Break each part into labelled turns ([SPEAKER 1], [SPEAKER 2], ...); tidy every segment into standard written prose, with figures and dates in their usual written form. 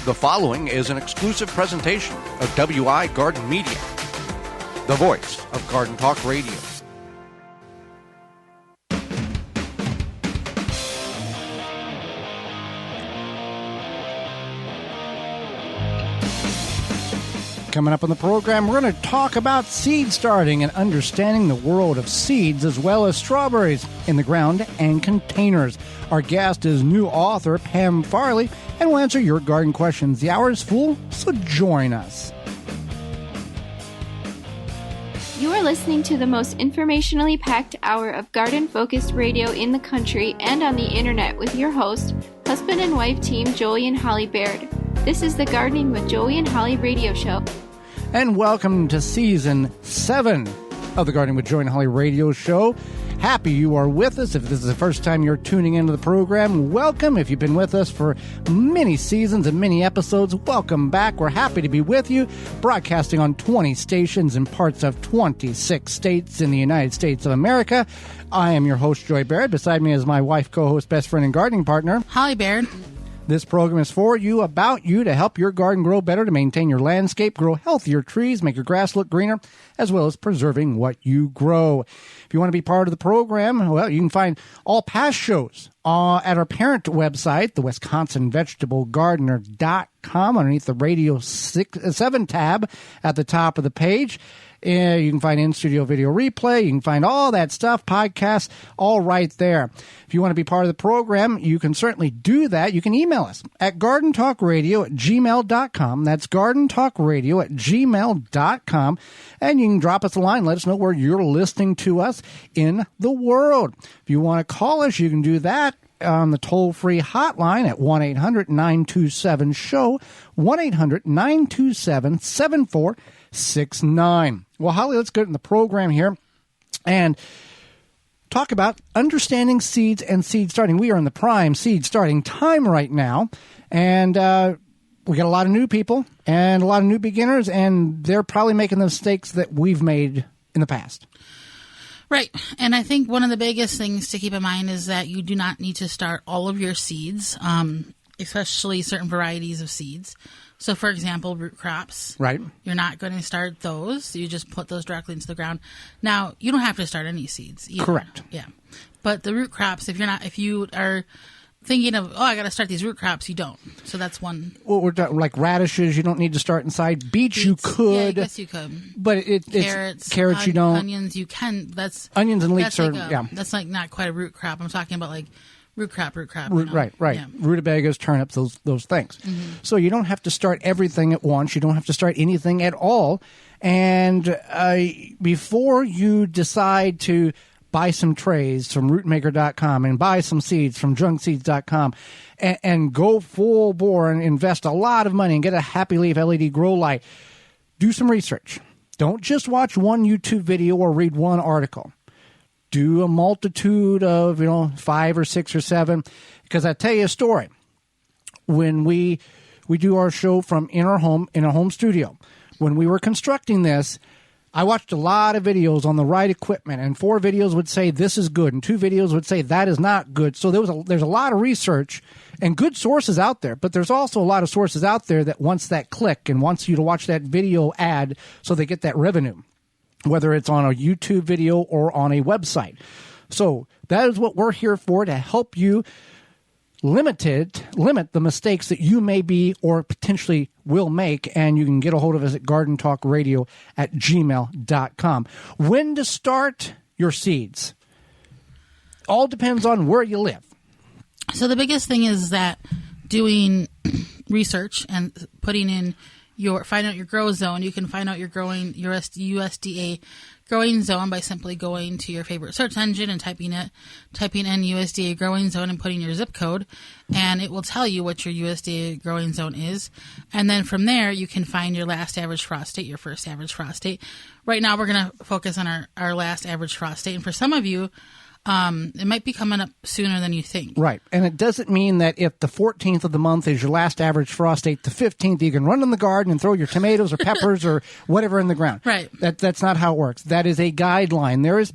[SPEAKER 1] The following is an exclusive presentation of WI Garden Media, the voice of Garden Talk Radio.
[SPEAKER 2] Coming up on the program, we're going to talk about seed starting and understanding the world of seeds as well as strawberries in the ground and containers. Our guest is new author Pam Farley, and we'll answer your garden questions. The hour is full, so join us.
[SPEAKER 3] You are listening to the most informationally packed hour of garden-focused radio in the country and on the internet with your host, husband and wife team Joey and Holly Baird. This is the Gardening with Joey and Holly radio show.
[SPEAKER 2] And welcome to Season 7 of the Gardening with Joey and Holly radio show. Happy you are with us. If this is the first time you're tuning into the program, welcome. If you've been with us for many seasons and many episodes, welcome back. We're happy to be with you, broadcasting on 20 stations in parts of 26 states in the United States of America. I am your host, Joy Baird. Beside me is my wife, co-host, best friend, and gardening partner,
[SPEAKER 4] Holly Baird.
[SPEAKER 2] This program is for you, about you, to help your garden grow better, to maintain your landscape, grow healthier trees, make your grass look greener, as well as preserving what you grow. If you want to be part of the program, well, you can find all past shows at our parent website, the WisconsinVegetableGardener.com, underneath the Radio 7 tab at the top of the page. You can find in-studio video replay. You can find all that stuff, podcasts, all right there. If you want to be part of the program, you can certainly do that. You can email us at gardentalkradio@gmail.com. That's gardentalkradio@gmail.com. And you can drop us a line. Let us know where you're listening to us in the world. If you want to call us, you can do that on the toll-free hotline at 1-800-927-SHOW, 1-800-927-7469. Well, Holly, let's get in the program here and talk about understanding seeds and seed starting. We are in the prime seed starting time right now, and we got a lot of new people and a lot of new beginners, and they're probably making the mistakes that we've made in the past.
[SPEAKER 4] Right. And I think one of the biggest things to keep in mind is that you do not need to start all of your seeds, especially certain varieties of seeds. So, for example, root crops. Right. You're not going to start those. You just put those directly into the ground. Now, you don't have to start any seeds either. Correct. Yeah. But the root crops, if you are thinking of, I got to start these root crops, you don't. So that's one. Well, we're talking like radishes, you don't need to start inside. Beets you could. Yeah, I guess you could. But it's carrots you don't. Onions you can. Onions and leeks are, that's like not quite a root crop. I'm talking about like root crop. Right. Yeah. Rutabagas, turnips, those things. Mm-hmm. So you don't have to start everything at once. You don't have to start anything at all. And before you decide to buy some trays from rootmaker.com and buy some seeds from junkseeds.com and go full bore and invest a lot of money and get a Happy Leaf LED grow light, do some research. Don't just watch one YouTube video or read one article. Do a multitude of, 5 or 6 or 7, because I tell you a story. When we do our show from in a home studio, when we were constructing this, I watched a lot of videos on the right equipment, and 4 videos would say this is good, and 2 videos would say that is not good. So there's a lot of research and good sources out there, but there's also a lot of sources out there that wants that click and wants you to watch that video ad so they get that revenue, whether it's on a YouTube video or on a website. So that is what we're here for, to help you limit the mistakes that you may be or potentially will make, and you can get a hold of us at gardentalkradio@gmail.com. When to start your seeds all depends on where you live. So the biggest thing is that doing research and putting in find out your grow zone. You can find out your USDA growing zone by simply going to your favorite search engine and typing in USDA growing zone and putting your zip code, and it will tell you what your USDA growing zone is. And then from there, you can find your last average frost date, your first average frost date. Right now, we're going to focus on our last average frost date. And for some of you, it might be coming up sooner than you think. Right. And it doesn't mean that if the 14th of the month is your last average frost date, the 15th, you can run in the garden and throw your tomatoes or peppers or whatever in the ground. Right. That's not how it works. That is a guideline. There is,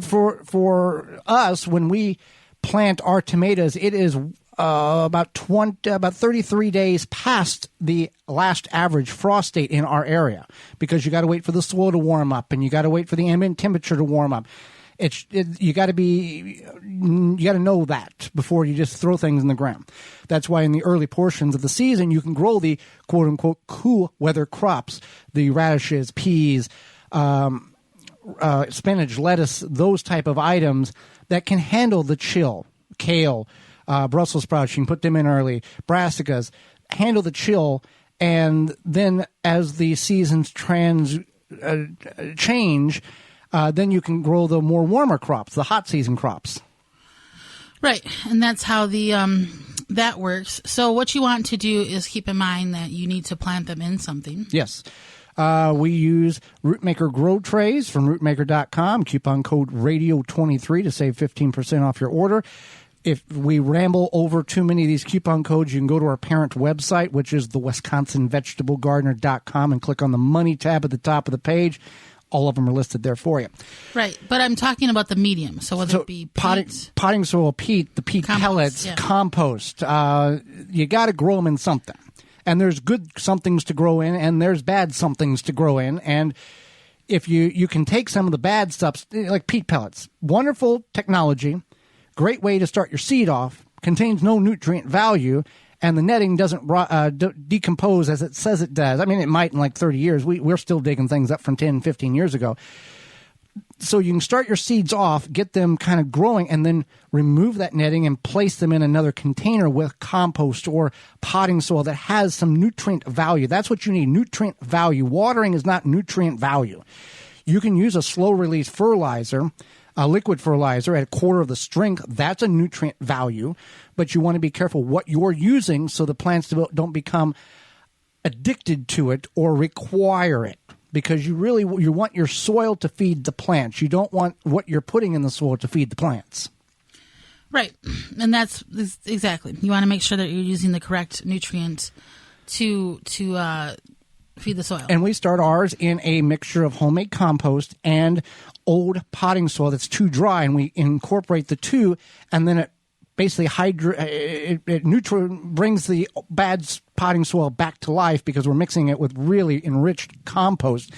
[SPEAKER 4] for us, when we plant our tomatoes, it is
[SPEAKER 2] about 33 days past the last average frost date in our area, because you got to wait for the soil to warm up and you got to wait for the ambient temperature to warm up. You got to know that before you just throw things in the ground. That's why in the early portions of the season you can grow the quote unquote cool weather crops, the radishes, peas, spinach, lettuce, those type of items that can handle the chill. Kale, Brussels sprouts, you can put them in early. Brassicas handle the chill, and then as the seasons change. Then you can grow the more warmer crops, the hot season crops.
[SPEAKER 4] Right, and that's how the that works. So what you want to do is keep in mind that you need to plant them in something.
[SPEAKER 2] Yes. We use Rootmaker grow trays from rootmaker.com, coupon code radio23 to save 15% off your order. If we ramble over too many of these coupon codes, you can go to our parent website, which is the WisconsinVegetableGardener.com, and click on the Money tab at the top of the page. All of them are listed there for you.
[SPEAKER 4] Right, but I'm talking about the medium. So whether it be
[SPEAKER 2] potting soil, peat, the peat
[SPEAKER 4] compost,
[SPEAKER 2] pellets, compost, you got to grow them in something. And there's good somethings to grow in, and there's bad somethings to grow in. And if you can take some of the bad stuff, like peat pellets, wonderful technology, great way to start your seed off, contains no nutrient value, and the netting doesn't decompose as it says it does. I mean, it might in like 30 years. We're still digging things up from 10, 15 years ago. So you can start your seeds off, get them kind of growing, and then remove that netting and place them in another container with compost or potting soil that has some nutrient value. That's what you need, nutrient value. Watering is not nutrient value. You can use a slow-release fertilizer, a liquid fertilizer at a quarter of the strength. That's a nutrient value, but you want to be careful what you're using so the plants don't become addicted to it or require it, because you want your soil to feed the plants. You don't want what you're putting in the soil to feed the plants.
[SPEAKER 4] Right, and that's exactly. You want to make sure that you're using the correct nutrients to feed the soil.
[SPEAKER 2] And we start ours in a mixture of homemade compost and old potting soil that's too dry, and we incorporate the two, and then it basically brings the bad potting soil back to life, because we're mixing it with really enriched compost.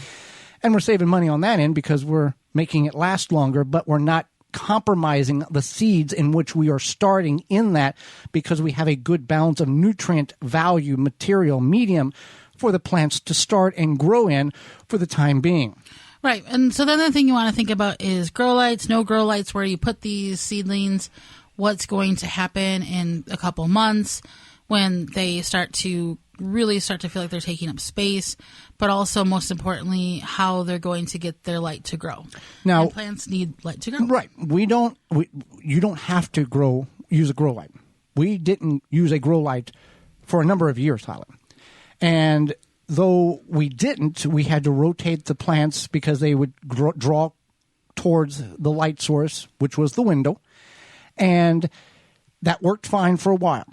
[SPEAKER 2] And we're saving money on that end because we're making it last longer, but we're not compromising the seeds in which we are starting in that, because we have a good balance of nutrient value, material, medium for the plants to start and grow in for the time being.
[SPEAKER 4] Right. And so the other thing you want to think about is grow lights, no grow lights, where you put these seedlings, what's going to happen in a couple months when they start to feel like they're taking up space, but also most importantly, how they're going to get their light to grow. Now, and plants need light to grow.
[SPEAKER 2] Right. You don't have to use a grow light. We didn't use a grow light for a number of years, Holly. And though we didn't, we had to rotate the plants because they would draw towards the light source, which was the window. And that worked fine for a while.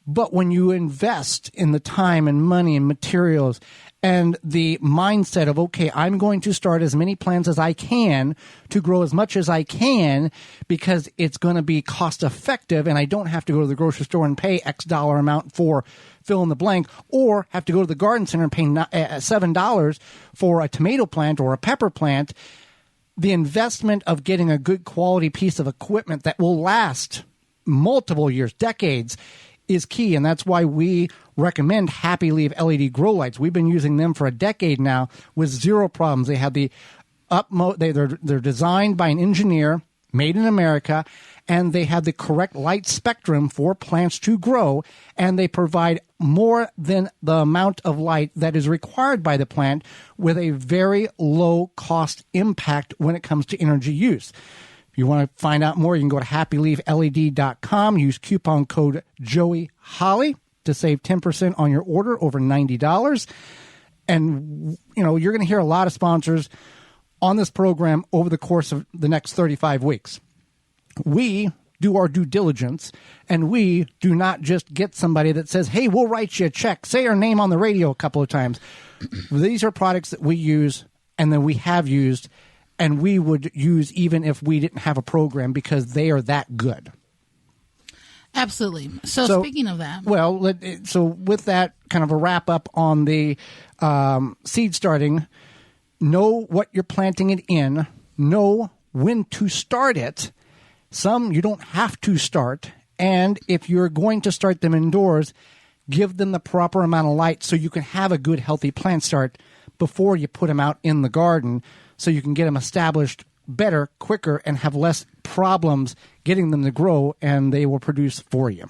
[SPEAKER 2] But when you invest in the time and money and materials and the mindset of, okay, I'm going to start as many plants as I can to grow as much as I can because it's going to be cost effective and I don't have to go to the grocery store and pay X dollar amount for fill in the blank, or have to go to the garden center and pay $7 for a tomato plant or a pepper plant. The investment of getting a good quality piece of equipment that will last multiple years, decades, is key. And that's why we recommend Happy Leaf LED grow lights. We've been using them for a decade now with zero problems. They have the utmost, they're designed by an engineer, made in America, and they have the correct light spectrum for plants to grow, and they provide more than the amount of light that is required by the plant with a very low cost impact when it comes to energy use. If you want to find out more, you can go to happyleafled.com, use coupon code JoeyHolly to save 10% on your order over $90. And, you're going to hear a lot of sponsors on this program over the course of the next 35 weeks. We do our due diligence, and we do not just get somebody that says, hey, we'll write you a check, say our name on the radio a couple of times. These are products that we use and that we have used, and we would use even if we didn't have a program, because they are that good.
[SPEAKER 4] Absolutely. So speaking of that.
[SPEAKER 2] Well, so with that kind of a wrap up on the seed starting, know what you're planting it in, know when to start it. Some you don't have to start. And if you're going to start them indoors, give them the proper amount of light so you can have a good, healthy plant start before you put them out in the garden so you can get them established better, quicker, and have less problems getting them to grow, and they will produce for you.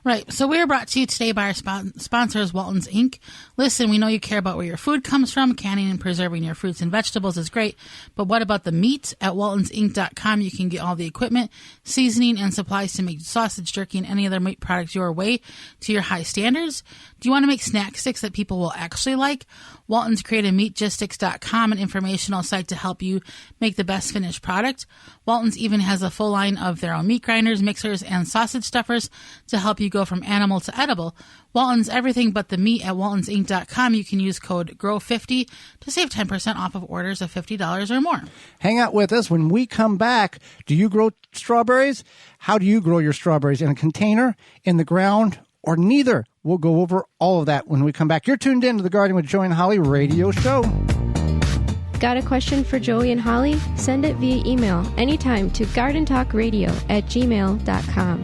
[SPEAKER 4] Right. So we are brought to you today by our sponsors, Walton's Inc. Listen, we know you care about where your food comes from. Canning and preserving your fruits and vegetables is great. But what about the meat? At waltonsinc.com, you can get all the equipment, seasoning, and supplies to make sausage, jerky, and any other meat products your way to your high standards. Do you want to make snack sticks that people will actually like? Walton's created meatgistics.com, an informational site to help you make the best finished product. Walton's even has a full line of their own meat grinders, mixers, and sausage stuffers to help you go from animal to edible. Walton's everything but the meat at waltonsinc.com. You can use code GROW50 to save 10% off of orders of $50 or more.
[SPEAKER 2] Hang out with us. When we come back, do you grow strawberries? How do you grow your strawberries? In a container, in the ground, or neither? We'll go over all of that when we come back. You're tuned in to the Garden with Joey and Holly radio show.
[SPEAKER 3] Got a question for Joey and Holly? Send it via email anytime to gardentalkradio@gmail.com.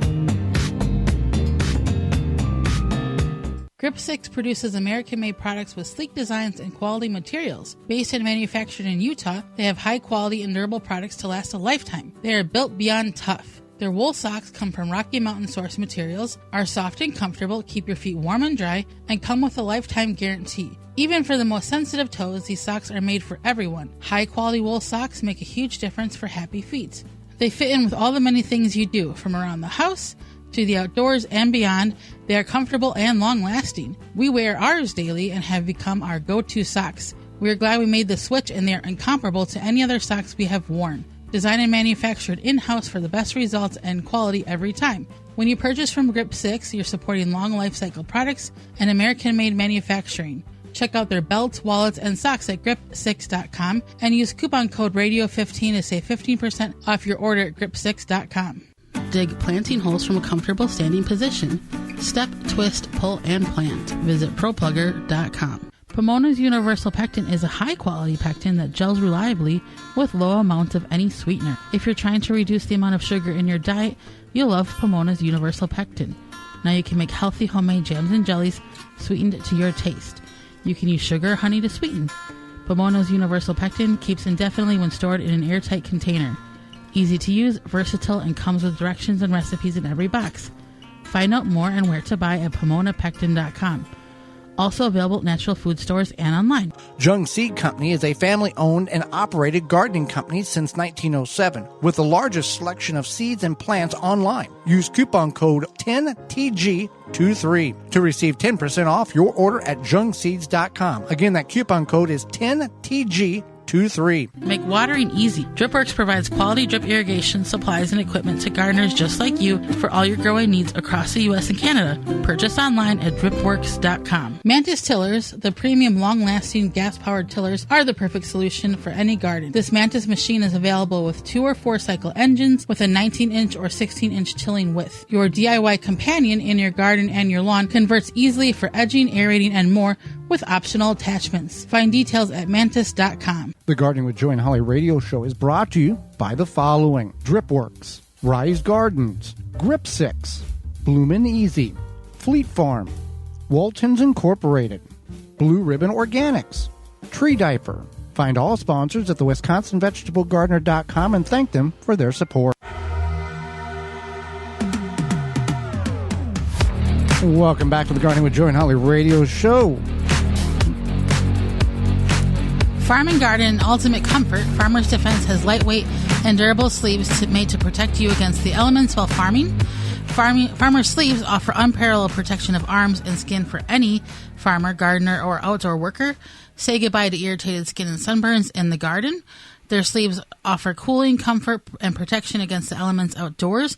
[SPEAKER 4] Grip 6 produces American-made products with sleek designs and quality materials. Based and manufactured in Utah, they have high-quality and durable products to last a lifetime. They are built beyond tough. Their wool socks come from Rocky Mountain source materials, are soft and comfortable, keep your feet warm and dry, and come with a lifetime guarantee. Even for the most sensitive toes, these socks are made for everyone. High-quality wool socks make a huge difference for happy feet. They fit in with all the many things you do, from around the house to the outdoors and beyond. They are comfortable and long-lasting. We wear ours daily and have become our go-to socks. We are glad we made the switch, and they are incomparable to any other socks we have worn. Designed and manufactured in-house for the best results and quality every time. When you purchase from Grip 6, you're supporting long life cycle products and American-made manufacturing. Check out their belts, wallets, and socks at grip6.com and use coupon code radio15 to save 15% off your order at grip6.com. Dig planting holes from a comfortable standing position. Step, twist, pull, and plant. Visit ProPlugger.com. Pomona's Universal Pectin is a high-quality pectin that gels reliably with low amounts of any sweetener. If you're trying to reduce the amount of sugar in your diet, you'll love Pomona's Universal Pectin. Now you can make healthy homemade jams and jellies sweetened to your taste. You can use sugar or honey to sweeten. Pomona's Universal Pectin keeps indefinitely when stored in an airtight container. Easy to use, versatile, and comes with directions and recipes in every box. Find out more and where to buy at PomonaPectin.com. Also available at natural food stores and online.
[SPEAKER 2] Jung Seed Company is a family-owned and operated gardening company since 1907 with the largest selection of seeds and plants online. Use coupon code 10TG23 to receive 10% off your order at jungseeds.com. Again, that coupon code is 10TG23.
[SPEAKER 4] Make watering easy. DripWorks provides quality drip irrigation supplies and equipment to gardeners just like you for all your growing needs across the U.S. and Canada. Purchase online at dripworks.com. Mantis tillers, the premium long-lasting gas-powered tillers, are the perfect solution for any garden. This Mantis machine is available with 2 or 4 cycle engines with a 19-inch or 16-inch tilling width. Your DIY companion in your garden and your lawn converts easily for edging, aerating, and more with optional attachments. Find details at mantis.com.
[SPEAKER 2] The Gardening with Joey and Holly radio show is brought to you by the following: DripWorks, Rise Gardens, Grip 6, Bloomin' Easy, Fleet Farm, Waltons Incorporated, Blue Ribbon Organics, Tree Diaper. Find all sponsors at the WisconsinVegetableGardener.com and thank them for their support. Welcome back to the Gardening with Joey and Holly radio show.
[SPEAKER 4] Farm and Garden Ultimate Comfort, Farmer's Defense has lightweight and durable sleeves made to protect you against the elements while farming. Farmer's sleeves offer unparalleled protection of arms and skin for any farmer, gardener, or outdoor worker. Say goodbye to irritated skin and sunburns in the garden. Their sleeves offer cooling, comfort, and protection against the elements outdoors.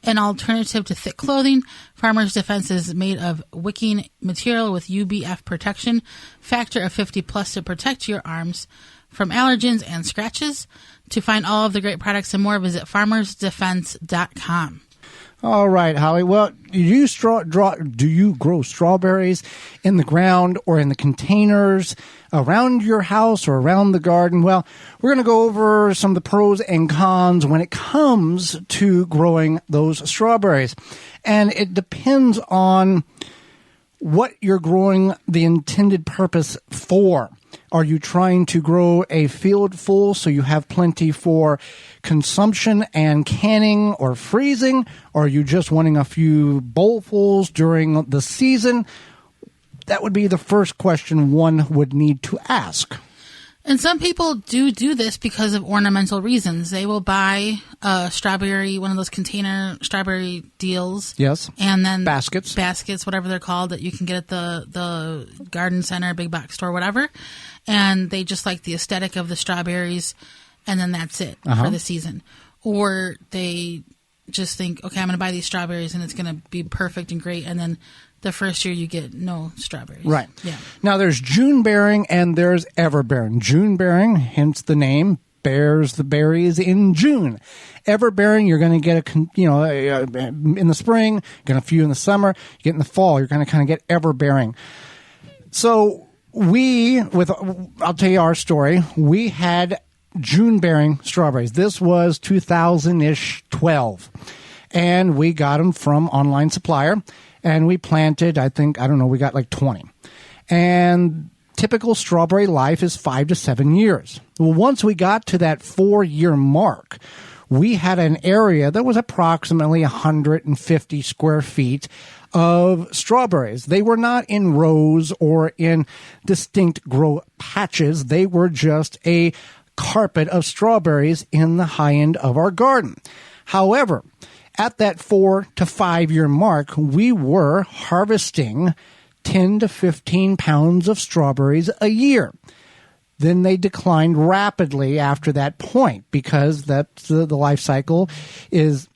[SPEAKER 4] An alternative to thick clothing, Farmer's Defense is made of wicking material with UBF protection factor of 50 plus to protect your arms from allergens and scratches. To find all of the great products and more, visit farmersdefense.com.
[SPEAKER 2] All right, Holly. Well, do you grow strawberries in the ground or in the containers around your house or around the garden? Well, we're going to go over some of the pros and cons when it comes to growing those strawberries. And it depends on what you're growing the intended purpose for. Are you trying to grow a field full so you have plenty for consumption and canning or freezing? Or are you just wanting a few bowlfuls during the season? That would be the first question one would need to ask.
[SPEAKER 4] And some people do this because of ornamental reasons. They will buy a strawberry, one of those container strawberry deals.
[SPEAKER 2] Yes.
[SPEAKER 4] And then
[SPEAKER 2] baskets,
[SPEAKER 4] whatever they're called, that you can get at the garden center, big box store, whatever. And they just like the aesthetic of the strawberries, and then that's it for the season. Or they just think, okay, I'm going to buy these strawberries and it's going to be perfect and great. And then the first year you get no strawberries.
[SPEAKER 2] Right.
[SPEAKER 4] Yeah.
[SPEAKER 2] Now there's June bearing and there's everbearing. June bearing, hence the name, bears the berries in June. Everbearing, you're going to get in the spring, get a few in the summer, you get in the fall, you're going to kind of get everbearing. So I'll tell you our story. We had June bearing strawberries. This was 2000-ish 12. And we got them from online supplier. And we planted, we got like 20. And typical strawberry life is 5 to 7 years. Well, once we got to that 4-year mark, we had an area that was approximately 150 square feet of strawberries. They were not in rows or in distinct grow patches. They were just a carpet of strawberries in the high end of our garden. However, at that 4 to 5 year mark, we were harvesting 10 to 15 pounds of strawberries a year. Then they declined rapidly after that point because that's the life cycle is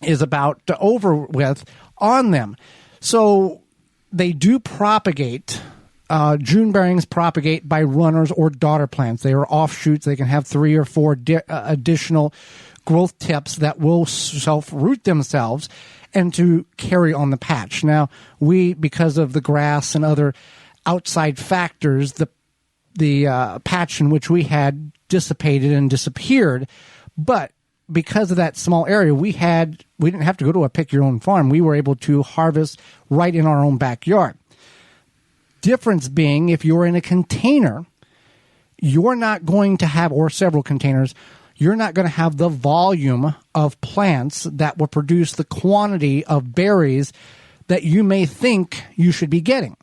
[SPEAKER 2] about over with on them. So they do propagate. June bearings propagate by runners or daughter plants. They are offshoots. They can have 3 or 4 additional growth tips that will self-root themselves and to carry on the patch. Now, because of the grass and other outside factors, the patch in which we had dissipated and disappeared. But because of that small area, we didn't have to go to a pick-your-own farm. We were able to harvest right in our own backyard. Difference being, if you're in a container, you're not going to have, or several containers, you're not going to have the volume of plants that will produce the quantity of berries that you may think you should be getting.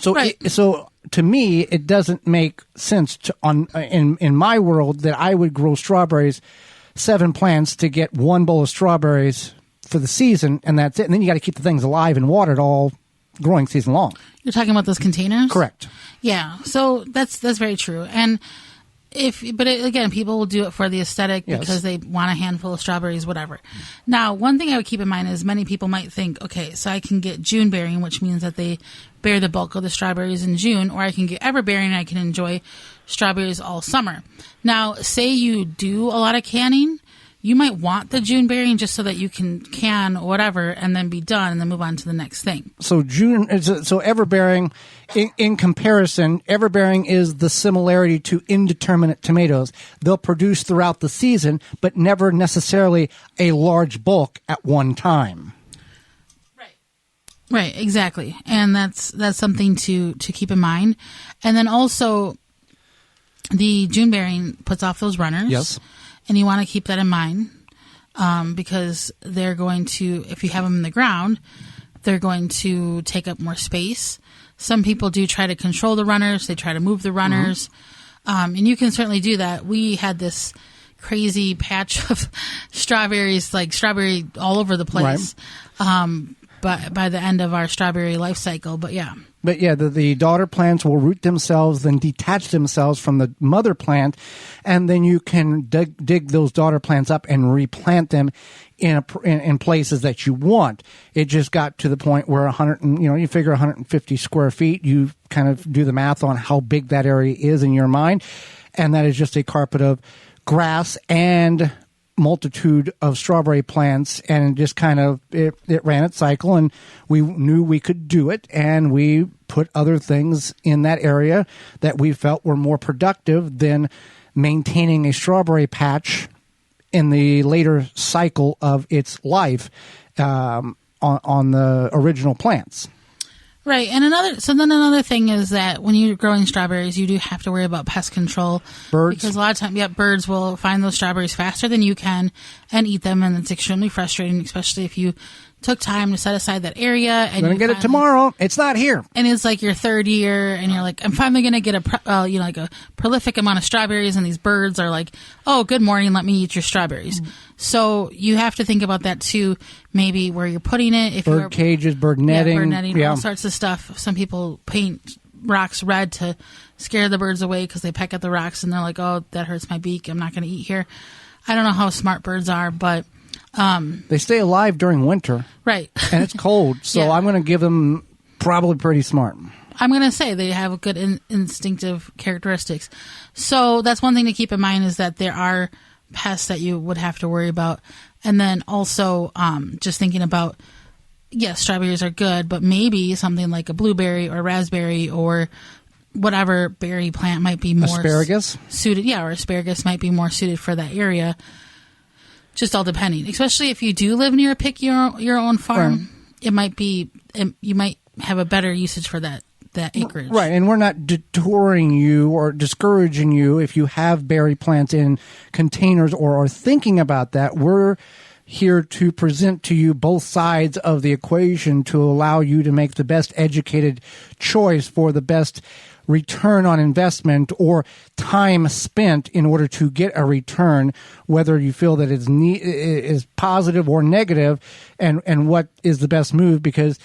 [SPEAKER 2] So,
[SPEAKER 4] right.
[SPEAKER 2] So to me, it doesn't make sense in my world that I would grow strawberries, 7 plants to get 1 bowl of strawberries for the season, and that's it. And then you got to keep the things alive and watered all growing season long.
[SPEAKER 4] You're talking about those containers?
[SPEAKER 2] Correct.
[SPEAKER 4] Yeah. So that's very true. And again, people will do it for the aesthetic because they want a handful of strawberries, whatever. Now, one thing I would keep in mind is many people might think, okay, so I can get June bearing, which means that they bear the bulk of the strawberries in June, or I can get everbearing and I can enjoy strawberries all summer. Now, say you do a lot of canning, you might want the June bearing just so that you can or whatever and then be done and then move on to the next thing. So
[SPEAKER 2] everbearing, in comparison, everbearing is the similarity to indeterminate tomatoes. They'll produce throughout the season, but never necessarily a large bulk at one time.
[SPEAKER 4] Right, exactly. And that's something to keep in mind. And then also the June bearing puts off those runners.
[SPEAKER 2] Yes.
[SPEAKER 4] And you want to keep that in mind because they're going to, if you have them in the ground, they're going to take up more space. Some people do try to control the runners. They try to move the runners. And you can certainly do that. We had this crazy patch of strawberries, like strawberry all over the place. Right. But by the end of our strawberry life cycle, But the daughter plants will root themselves, then detach themselves from the mother plant, and then you can dig those daughter plants up and replant them in places that you want. It just got to the point where you figure 150 square feet. You kind of do the math on how big that area is in your mind, and that is just a carpet of grass and
[SPEAKER 2] multitude of strawberry plants, and just kind of it ran its cycle, and we knew we could do it, and we put other things in that area that we felt were more productive than maintaining a strawberry patch in the later cycle of its life on the original plants.
[SPEAKER 4] Right, and another thing is that when you're growing strawberries, you do have to worry about pest control.
[SPEAKER 2] Birds.
[SPEAKER 4] Because a lot of times, birds will find those strawberries faster than you can and eat them, and it's extremely frustrating, especially if you took time to set aside that area. And
[SPEAKER 2] I'm going to get it tomorrow. It's not here.
[SPEAKER 4] And it's like your third year, and you're like, I'm finally going to get a prolific amount of strawberries, and these birds are like, oh, good morning, let me eat your strawberries. So you have to think about that too, maybe where you're putting it. If
[SPEAKER 2] bird cages, bird netting.
[SPEAKER 4] All sorts of stuff. Some people paint rocks red to scare the birds away because they peck at the rocks, and they're like, oh, that hurts my beak, I'm not going to eat here. I don't know how smart birds are, but
[SPEAKER 2] they stay alive during winter.
[SPEAKER 4] Right.
[SPEAKER 2] And it's cold, so
[SPEAKER 4] Yeah.
[SPEAKER 2] I'm going to give them probably pretty smart.
[SPEAKER 4] I'm going to say they have good instinctive characteristics. So that's one thing to keep in mind, is that there are pests that you would have to worry about. And then also just thinking about, yes, strawberries are good, but maybe something like a blueberry or raspberry or whatever berry plant might be more
[SPEAKER 2] asparagus
[SPEAKER 4] suited. Yeah, or asparagus might be more suited for that area. Just all depending, especially if you do live near your own farm, you might have a better usage for that acreage.
[SPEAKER 2] Right, and we're not detouring you or discouraging you if you have berry plants in containers or are thinking about that. We're here to present to you both sides of the equation to allow you to make the best educated choice for the best return on investment or time spent in order to get a return, whether you feel that it's is positive or negative, and what is the best move, because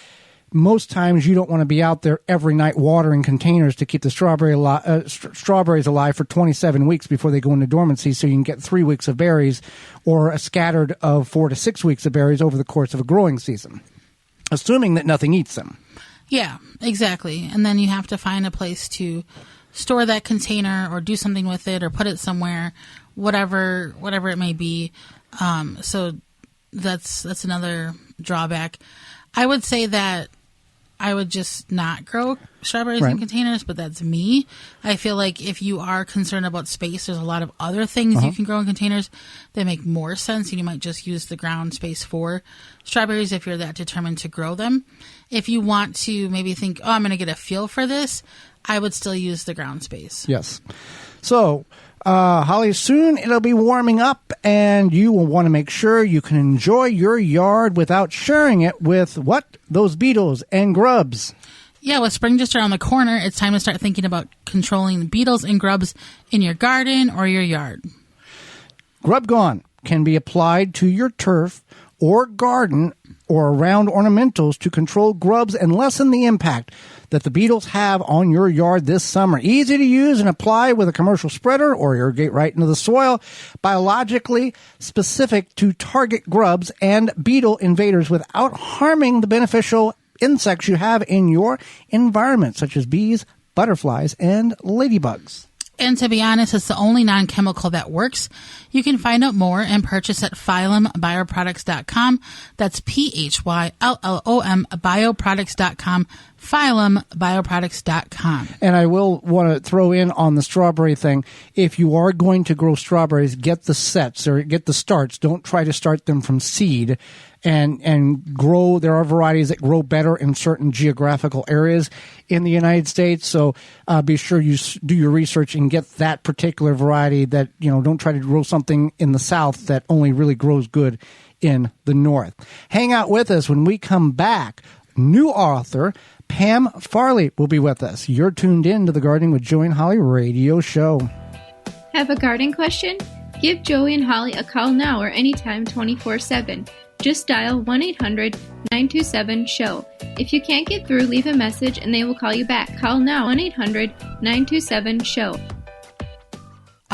[SPEAKER 2] most times you don't want to be out there every night watering containers to keep the strawberries alive for 27 weeks before they go into dormancy, so you can get 3 weeks of berries or a scattered of 4 to 6 weeks of berries over the course of a growing season, assuming that nothing eats them.
[SPEAKER 4] Yeah, exactly. And then you have to find a place to store that container or do something with it or put it somewhere, whatever it may be. So that's another drawback. I would say that I would just not grow strawberries in containers, but that's me. I feel like if you are concerned about space, there's a lot of other things you can grow in containers that make more sense, and you might just use the ground space for strawberries if you're that determined to grow them. If you want to maybe think, oh, I'm going to get a feel for this, I would still use the ground space.
[SPEAKER 2] Yes. So, Holly, soon it'll be warming up, and you will want to make sure you can enjoy your yard without sharing it with those beetles and grubs.
[SPEAKER 4] Yeah, with spring just around the corner, it's time to start thinking about controlling beetles and grubs in your garden or your yard.
[SPEAKER 2] Grub Gone can be applied to your turf or garden or around ornamentals to control grubs and lessen the impact that the beetles have on your yard this summer. Easy to use and apply with a commercial spreader or irrigate right into the soil. Biologically specific to target grubs and beetle invaders without harming the beneficial insects you have in your environment, such as bees, butterflies, and ladybugs.
[SPEAKER 4] And to be honest, it's the only non-chemical that works. You can find out more and purchase at phyllumbioproducts.com. That's PHYLLOM bioproducts.com, phyllumbioproducts.com.
[SPEAKER 2] And I will want to throw in on the strawberry thing. If you are going to grow strawberries, get the sets or get the starts. Don't try to start them from seed. And grow. There are varieties that grow better in certain geographical areas in the United States. So be sure you do your research and get that particular variety. That, don't try to grow something in the South that only really grows good in the North. Hang out with us when we come back. New author Pam Farley will be with us. You're tuned in to the Gardening with Joey and Holly radio show.
[SPEAKER 3] Have a garden question? Give Joey and Holly a call now or anytime 24/7. Just dial 1-800-927-SHOW. If you can't get through, leave a message and they will call you back. Call now, 1-800-927-SHOW.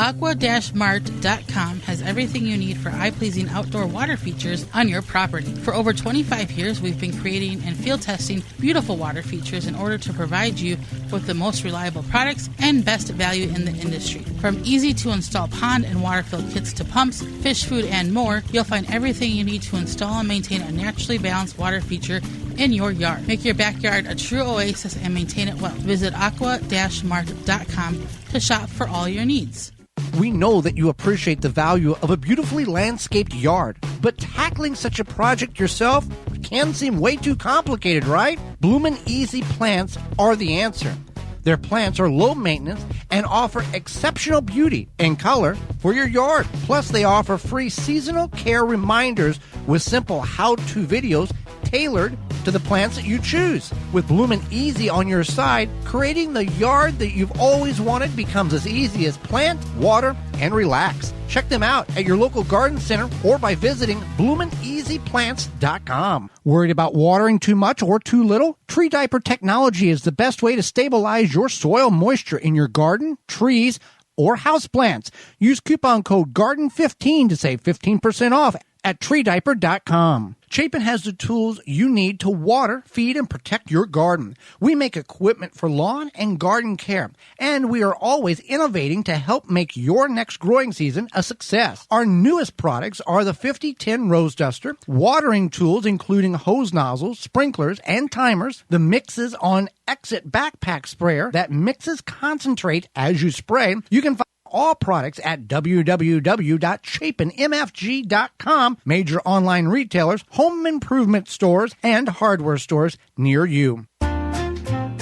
[SPEAKER 4] Aqua-Mart.com has everything you need for eye-pleasing outdoor water features on your property. For over 25 years, we've been creating and field testing beautiful water features in order to provide you with the most reliable products and best value in the industry. From easy-to-install pond and water-filled kits to pumps, fish food, and more, you'll find everything you need to install and maintain a naturally balanced water feature in your yard. Make your backyard a true oasis and maintain it well. Visit aqua-mart.com to shop for all your needs.
[SPEAKER 2] We know that you appreciate the value of a beautifully landscaped yard, but tackling such a project yourself can seem way too complicated, right? Bloomin' Easy plants are the answer. Their plants are low maintenance and offer exceptional beauty and color for your yard. Plus, they offer free seasonal care reminders with simple how-to videos tailored to the plants that you choose. With Bloomin' Easy on your side, creating the yard that you've always wanted becomes as easy as plant, water, and relax. Check them out at your local garden center or by visiting bloomineasyplants.com. Worried about watering too much or too little? Tree Diaper technology is the best way to stabilize your soil moisture in your garden, trees, or houseplants. Use coupon code GARDEN15 to save 15% off at treediaper.com. Chapin has the tools you need to water, feed, and protect your garden. We make equipment for lawn and garden care, and we are always innovating to help make your next growing season a success. Our newest products are the 5010 Rose Duster, watering tools including hose nozzles, sprinklers, and timers, the Mixes on Exit Backpack Sprayer that mixes concentrate as you spray. You can find all products at www.chapinmfg.com, major online retailers, home improvement stores, and hardware stores near you.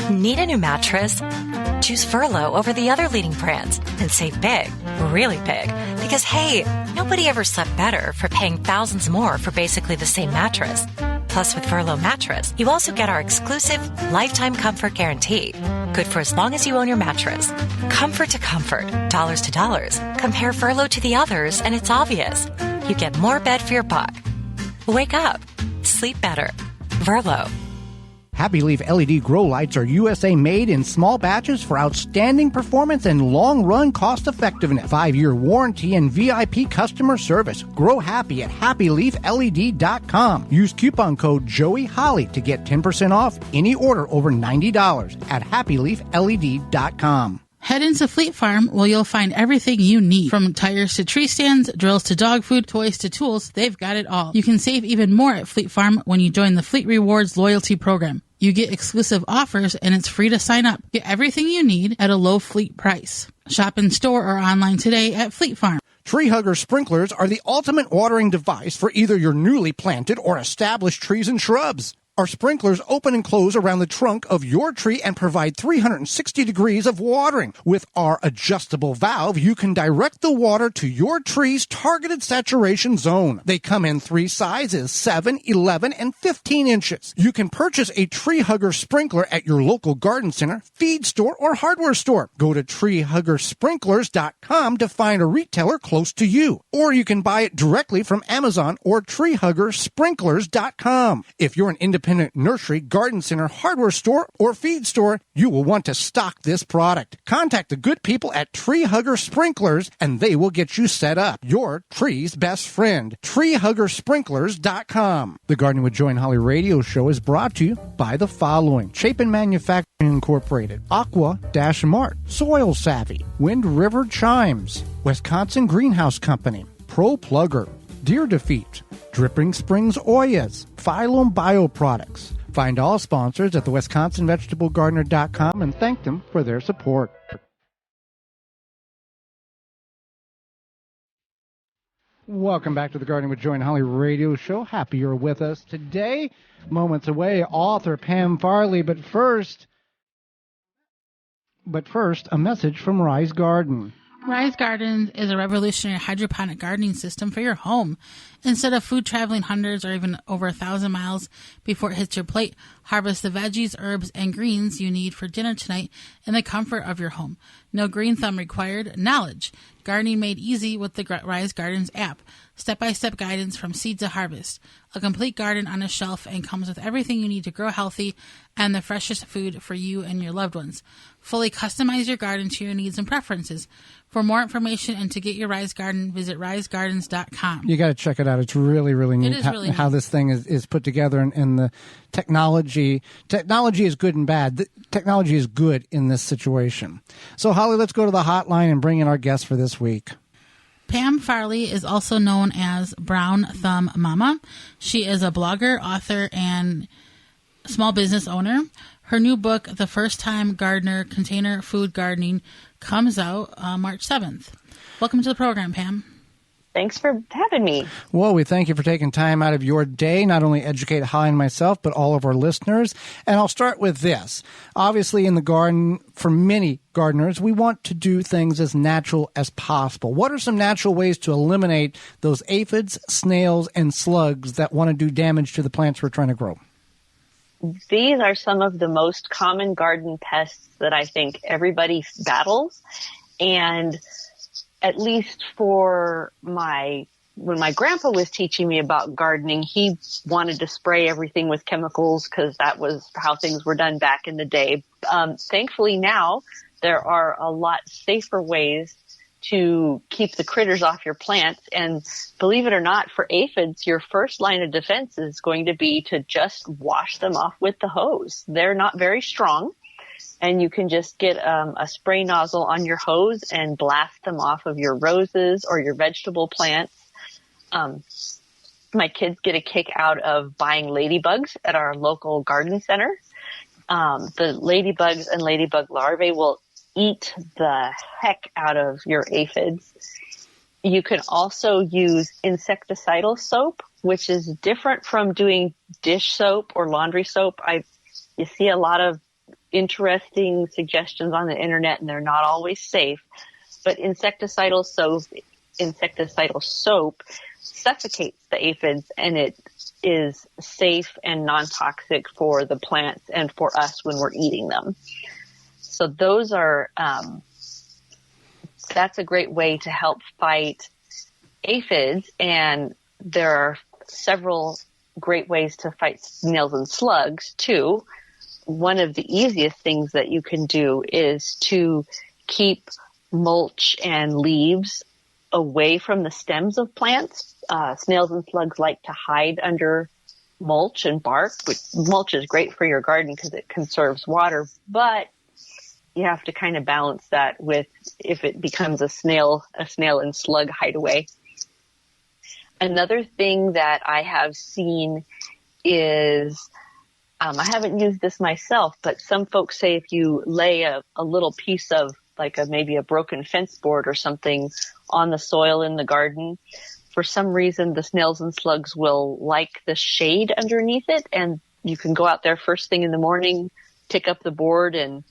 [SPEAKER 5] Need a new mattress? Choose Furlow over the other leading brands and save big, really big. Because, hey, nobody ever slept better for paying thousands more for basically the same mattress. Plus, with Furlow mattress, you also get our exclusive lifetime comfort guarantee. Good for as long as you own your mattress. Comfort to comfort, dollars to dollars. Compare Furlow to the others, and it's obvious. You get more bed for your buck. Wake up. Sleep better. Furlow.
[SPEAKER 2] Happy Leaf LED grow lights are USA made in small batches for outstanding performance and long-run cost-effectiveness. 5-year warranty and VIP customer service. Grow happy at happyleafled.com. Use coupon code JoeyHolly to get 10% off any order over $90 at happyleafled.com.
[SPEAKER 4] Head into Fleet Farm where you'll find everything you need. From tires to tree stands, drills to dog food, toys to tools, they've got it all. You can save even more at Fleet Farm when you join the Fleet Rewards loyalty program. You get exclusive offers and it's free to sign up. Get everything you need at a low fleet price. Shop in store or online today at Fleet Farm.
[SPEAKER 2] Tree Hugger sprinklers are the ultimate watering device for either your newly planted or established trees and shrubs. Our sprinklers open and close around the trunk of your tree and provide 360 degrees of watering. With our adjustable valve, you can direct the water to your tree's targeted saturation zone. They come in 3 sizes, 7, 11, and 15 inches. You can purchase a Tree Hugger sprinkler at your local garden center, feed store, or hardware store. Go to treehuggersprinklers.com to find a retailer close to you. Or you can buy it directly from Amazon or treehuggersprinklers.com. If you're an independent nursery, garden center, hardware store, or feed store, you will want to stock this product. Contact the good people at Tree Hugger Sprinklers and they will get you set up. Your tree's best friend. TreeHuggerSprinklers.com. The Gardening with Joy and Holly radio show is brought to you by the following: Chapin Manufacturing Incorporated, Aqua-Mart, Soil Savvy, Wind River Chimes, Wisconsin Greenhouse Company, Pro Plugger, Deer Defeat, Dripping Springs Oyas, Phylum Bioproducts. Find all sponsors at the WisconsinVegetableGardener.com and thank them for their support. Welcome back to the Gardening with Joy and Holly radio show. Happy you're with us today. Moments away, author Pam Farley. But first, a message from Rise Garden.
[SPEAKER 4] Rise Gardens is a revolutionary hydroponic gardening system for your home. Instead of food traveling hundreds or even over 1,000 miles before it hits your plate, harvest the veggies, herbs, and greens you need for dinner tonight in the comfort of your home. No green thumb required. Knowledge. Gardening made easy with the Rise Gardens app. step-by-step guidance from seed to harvest, a complete garden on a shelf, and comes with everything you need to grow healthy and the freshest food for you and your loved ones. Fully customize your garden to your needs and preferences. For more information and to get your Rise Garden, visit risegardens.com.
[SPEAKER 2] You got to check it out. It's really, really neat, how this thing is put together, and the technology. Technology is good and bad. The technology is good in this situation. So, Holly, let's go to the hotline and bring in our guest for this week.
[SPEAKER 4] Pam Farley is also known as Brown Thumb Mama. She is a blogger, author, and small business owner. Her new book, The First Time Gardener, Container Food Gardening, comes out March 7th. Welcome to the program, Pam.
[SPEAKER 6] Thanks for having me.
[SPEAKER 2] Well, we thank you for taking time out of your day, not only educate Holly and myself, but all of our listeners. And I'll start with this. Obviously, in the garden, for many gardeners, we want to do things as natural as possible. What are some natural ways to eliminate those aphids, snails, and slugs that want to do damage to the plants we're trying to grow?
[SPEAKER 6] These are some of the most common garden pests that I think everybody battles. And at least for when my grandpa was teaching me about gardening, he wanted to spray everything with chemicals because that was how things were done back in the day. Thankfully now there are a lot safer ways to keep the critters off your plants. And believe it or not, for aphids, your first line of defense is going to be to just wash them off with the hose. They're not very strong. And you can just get a spray nozzle on your hose and blast them off of your roses or your vegetable plants. My kids get a kick out of buying ladybugs at our local garden center. The ladybugs and ladybug larvae will eat the heck out of your aphids. You can also use insecticidal soap, which is different from doing dish soap or laundry soap. You see a lot of interesting suggestions on the internet, and they're not always safe. But insecticidal soap suffocates the aphids, and it is safe and non-toxic for the plants and for us when we're eating them. So those are, that's a great way to help fight aphids. And there are several great ways to fight snails and slugs too. One of the easiest things that you can do is to keep mulch and leaves away from the stems of plants. Snails and slugs like to hide under mulch and bark, which mulch is great for your garden because it conserves water, but you have to kind of balance that with if it becomes a snail and slug hideaway. Another thing that I have seen is, I haven't used this myself, but some folks say if you lay a little piece of maybe a broken fence board or something on the soil in the garden, for some reason the snails and slugs will like the shade underneath it, and you can go out there first thing in the morning, pick up the board and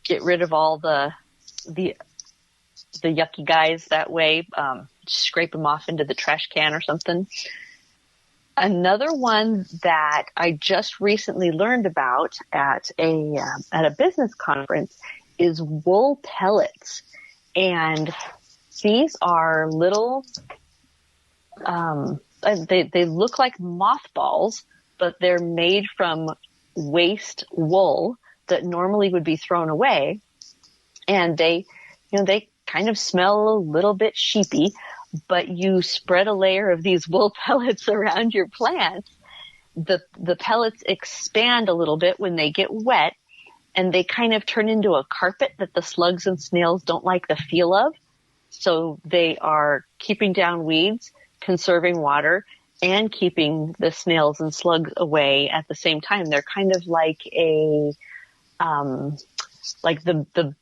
[SPEAKER 6] get rid of all the yucky guys that way. Scrape them off into the trash can or something. Another one that I just recently learned about at a business conference is wool pellets. And these are little, they look like mothballs, but they're made from waste wool that normally would be thrown away. And they kind of smell a little bit sheepy, but you spread a layer of these wool pellets around your plants. The pellets expand a little bit when they get wet, and they kind of turn into a carpet that the slugs and snails don't like the feel of. So they are keeping down weeds, conserving water, and keeping the snails and slugs away at the same time. They're kind of like the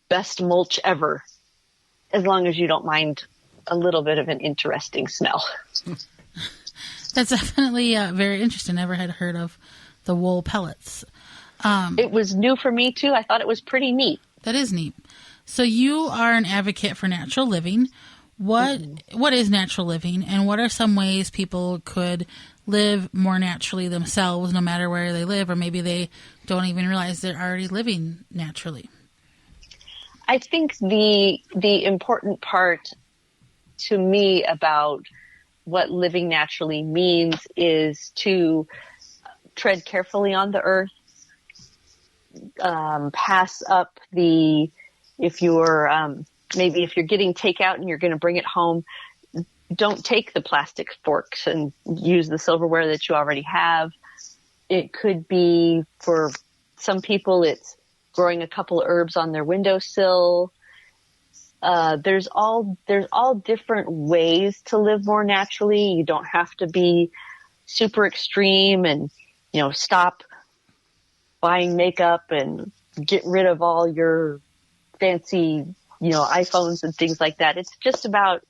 [SPEAKER 6] best mulch ever, as long as you don't mind a little bit of an interesting smell.
[SPEAKER 4] That's definitely very interesting. Never had heard of the wool pellets.
[SPEAKER 6] It was new for me too. I thought it was pretty neat.
[SPEAKER 4] That is neat. So you are an advocate for natural living. What is natural living, and what are some ways people could live more naturally themselves, no matter where they live, or maybe they don't even realize they're already living naturally?
[SPEAKER 6] I think the important part to me about what living naturally means is to tread carefully on the earth, pass up if you're getting takeout and you're going to bring it home, don't take the plastic forks and use the silverware that you already have. It could be, for some people, it's growing a couple of herbs on their windowsill. There's all different ways to live more naturally. You don't have to be super extreme and, stop buying makeup and get rid of all your fancy, iPhones and things like that. It's just about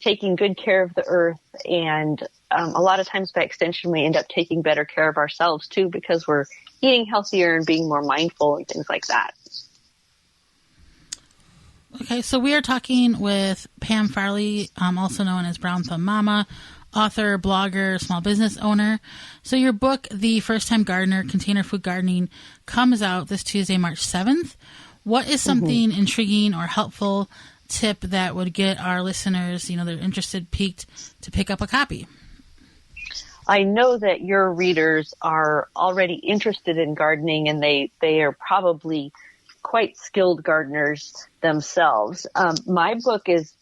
[SPEAKER 6] taking good care of the earth. And a lot of times by extension, we end up taking better care of ourselves too, because we're eating healthier and being more mindful and things like that.
[SPEAKER 4] Okay, so we are talking with Pam Farley, also known as Brown Thumb Mama, author, blogger, small business owner. So your book, The First Time Gardener, Container Food Gardening, comes out this Tuesday, March 7th. What is something intriguing or helpful tip that would get our listeners, they're interested, piqued, to pick up a copy?
[SPEAKER 6] I know that your readers are already interested in gardening, and they are probably quite skilled gardeners themselves. My book is,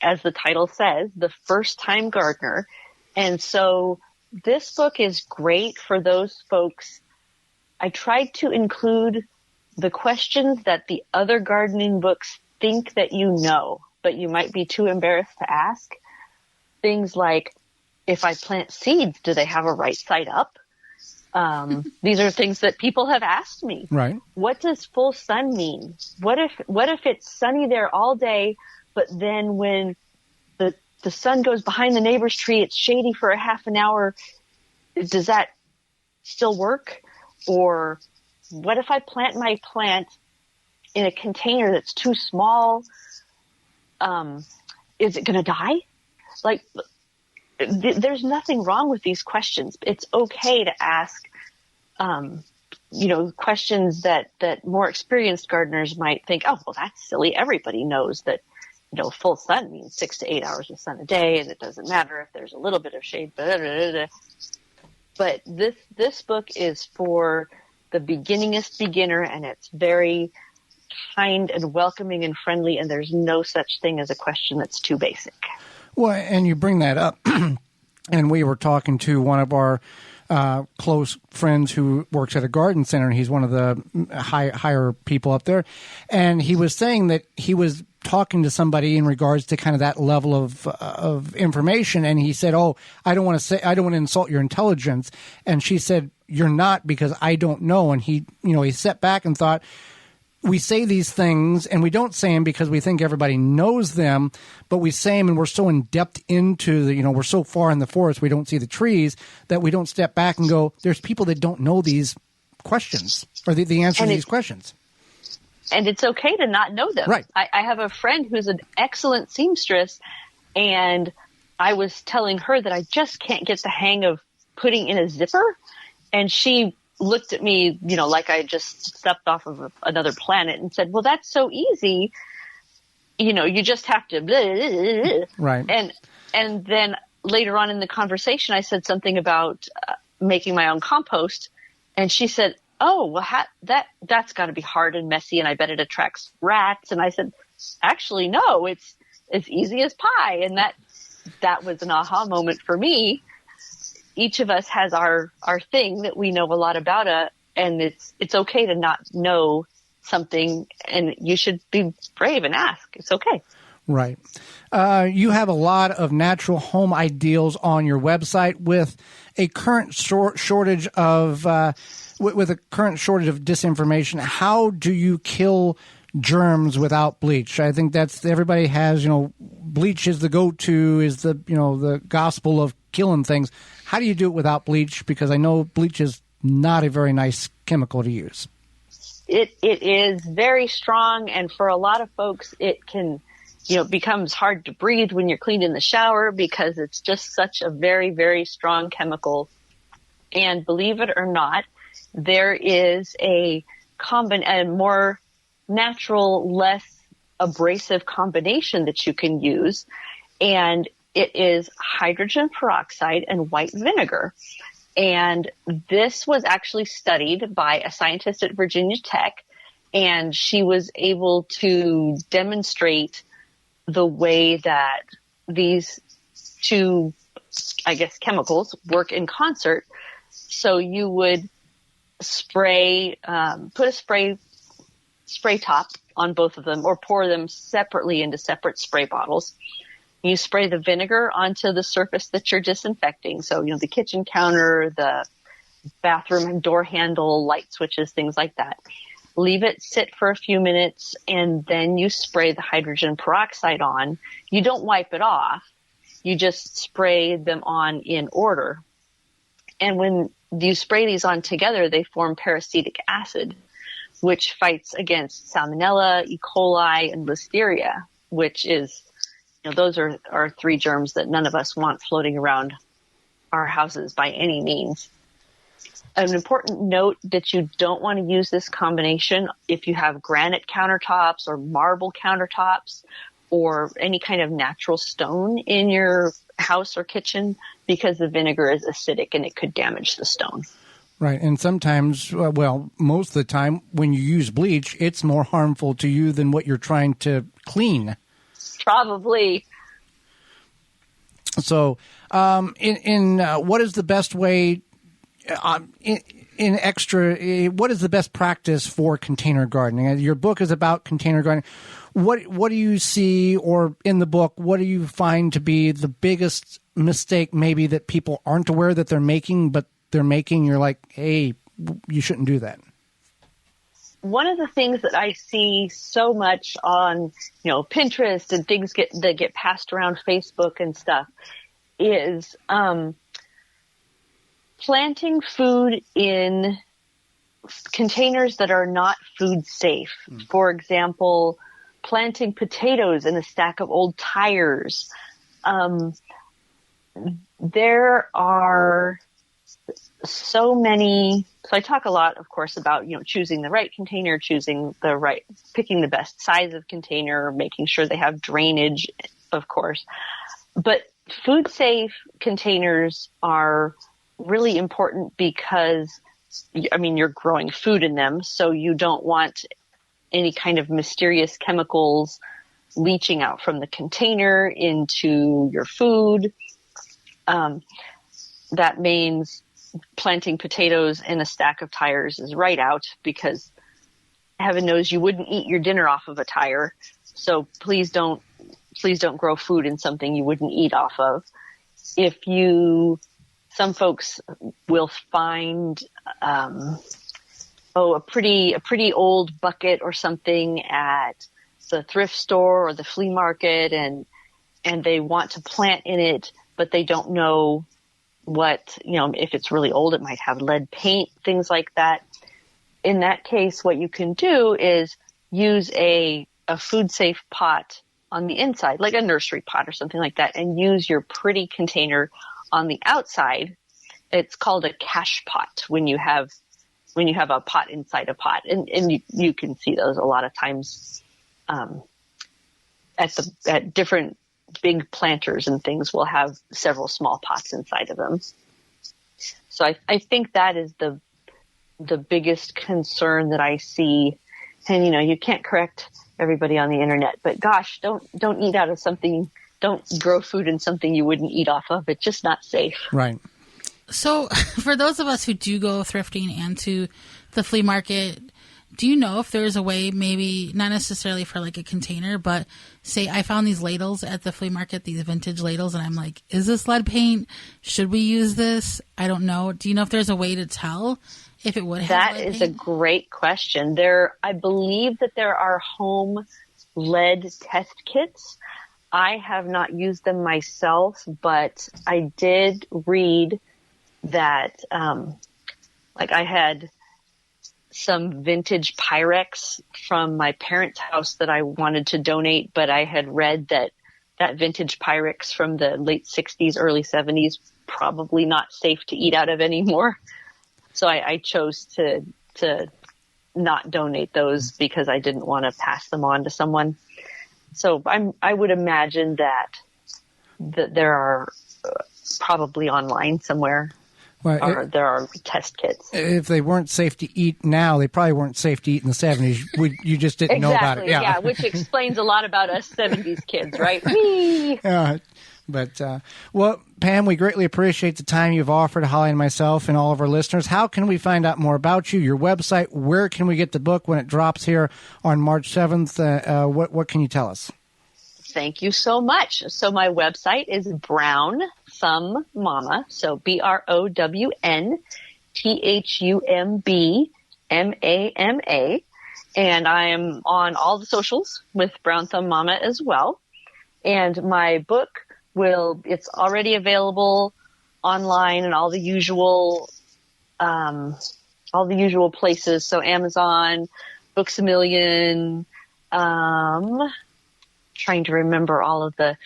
[SPEAKER 6] as the title says, The First Time Gardener. And so this book is great for those folks. I tried to include the questions that the other gardening books think that but you might be too embarrassed to ask. Things like, if I plant seeds, do they have a right side up? These are things that people have asked me.
[SPEAKER 2] Right.
[SPEAKER 6] What does full sun mean? What if it's sunny there all day, but then when the sun goes behind the neighbor's tree, it's shady for a half an hour? Does that still work? Or what if I plant my plant in a container that's too small? Is it going to die? There's nothing wrong with these questions. It's okay to ask, questions that more experienced gardeners might think, oh, well, that's silly. Everybody knows that, full sun means 6 to 8 hours of sun a day, and it doesn't matter if there's a little bit of shade. Blah, blah, blah. But this book is for the beginningest beginner, and it's very kind and welcoming and friendly, and there's no such thing as a question that's too basic.
[SPEAKER 2] Well, and you bring that up, and we were talking to one of our close friends who works at a garden center, and he's one of the higher people up there, and he was saying that he was talking to somebody in regards to kind of that level of information, and he said, "Oh, I don't want to insult your intelligence," and she said, "You're not, because I don't know," and he sat back and thought, we say these things, and we don't say them because we think everybody knows them, but we say them and we're so in depth into we're so far in the forest, we don't see the trees, that we don't step back and go, there's people that don't know these questions or the answer to these questions.
[SPEAKER 6] And it's okay to not know them.
[SPEAKER 2] Right.
[SPEAKER 6] I have a friend who's an excellent seamstress, and I was telling her that I just can't get the hang of putting in a zipper, and she looked at me, like I just stepped off of another planet, and said, well, that's so easy. You just have to blah, blah, blah, blah.
[SPEAKER 2] Right.
[SPEAKER 6] And then later on in the conversation, I said something about making my own compost, and she said, oh, well, that's got to be hard and messy, and I bet it attracts rats. And I said, actually, no, it's as easy as pie. And that was an aha moment for me. Each of us has our thing that we know a lot about, and it's okay to not know something, and you should be brave and ask. It's okay.
[SPEAKER 2] Right. You have a lot of natural home ideals on your website with a current shortage of disinformation. How do you kill germs without bleach? I think that's everybody has. Bleach is the go-to, is the gospel of killing things. How do you do it without bleach? Because I know bleach is not a very nice chemical to use.
[SPEAKER 6] It is very strong, and for a lot of folks, it can, becomes hard to breathe when you're cleaning the shower because it's just such a very, very strong chemical. And believe it or not, there is a more natural, less abrasive combination that you can use. And it is hydrogen peroxide and white vinegar. And this was actually studied by a scientist at Virginia Tech, and she was able to demonstrate the way that these two, I guess, chemicals work in concert. So you would put a spray top on both of them, or pour them separately into separate spray bottles. You spray the vinegar onto the surface that you're disinfecting. So, the kitchen counter, the bathroom door handle, light switches, things like that. Leave it sit for a few minutes, and then you spray the hydrogen peroxide on. You don't wipe it off. You just spray them on in order. And when you spray these on together, they form peracetic acid, which fights against Salmonella, E. coli, and Listeria, which is, those are 3 germs that none of us want floating around our houses by any means. An important note that you don't want to use this combination if you have granite countertops or marble countertops or any kind of natural stone in your house or kitchen, because the vinegar is acidic and it could damage the stone.
[SPEAKER 2] Right. And sometimes, most of the time when you use bleach, it's more harmful to you than what you're trying to clean.
[SPEAKER 6] Probably.
[SPEAKER 2] So, what is the best way, what is the best practice for container gardening? Your book is about container gardening. What do you see, or in the book, what do you find to be the biggest mistake maybe that people aren't aware that they're making, but they're making? You're like, hey, you shouldn't do that.
[SPEAKER 6] One of the things that I see so much on, Pinterest and things that get passed around Facebook and stuff is planting food in containers that are not food safe. For example, planting potatoes in a stack of old tires. There are so many. So I talk a lot, of course, about, choosing the right container, picking the best size of container, making sure they have drainage, of course. But food safe containers are really important because, you're growing food in them, so you don't want any kind of mysterious chemicals leaching out from the container into your food. That means planting potatoes in a stack of tires is right out, because heaven knows you wouldn't eat your dinner off of a tire. So please don't grow food in something you wouldn't eat off of. Some folks will find, a pretty old bucket or something at the thrift store or the flea market, and they want to plant in it, but they don't know what, if it's really old, it might have lead paint, things like that. In that case, what you can do is use a food safe pot on the inside, like a nursery pot or something like that, and use your pretty container on the outside. It's called a cache pot when you have a pot inside a pot, and you can see those a lot of times at different big planters and things will have several small pots inside of them. So I think that is the biggest concern that I see. And, you can't correct everybody on the internet, but gosh, don't eat out of something. Don't grow food in something you wouldn't eat off of. It's just not safe.
[SPEAKER 2] Right.
[SPEAKER 4] So for those of us who do go thrifting and to the flea market, do you know if there's a way, maybe not necessarily for like a container, but say I found these ladles at the flea market, these vintage ladles, and I'm like, is this lead paint? Should we use this? I don't know. Do you know if there's a way to tell if it would have
[SPEAKER 6] That
[SPEAKER 4] lead
[SPEAKER 6] is
[SPEAKER 4] paint?
[SPEAKER 6] a great question. I believe that there are home lead test kits. I have not used them myself, but I did read that, I had some vintage Pyrex from my parents' house that I wanted to donate, but I had read that vintage Pyrex from the late 60s, early 70s, probably not safe to eat out of anymore. So I chose to not donate those because I didn't want to pass them on to someone. So I would imagine that there are probably online somewhere. Or there are test kits.
[SPEAKER 2] If they weren't safe to eat now, they probably weren't safe to eat in the 70s. You just didn't know about it.
[SPEAKER 6] Yeah, which explains a lot about us 70s kids, right? Whee!
[SPEAKER 2] Well, Pam, we greatly appreciate the time you've offered Holly and myself and all of our listeners. How can we find out more about you, your website? Where can we get the book when it drops here on March 7th? What can you tell us?
[SPEAKER 6] Thank you so much. So my website is Brown Thumb Mama, so BrownThumbMama, and I am on all the socials with Brown Thumb Mama as well. And my book it's already available online and all the usual places. So Amazon, Books A Million, trying to remember all of the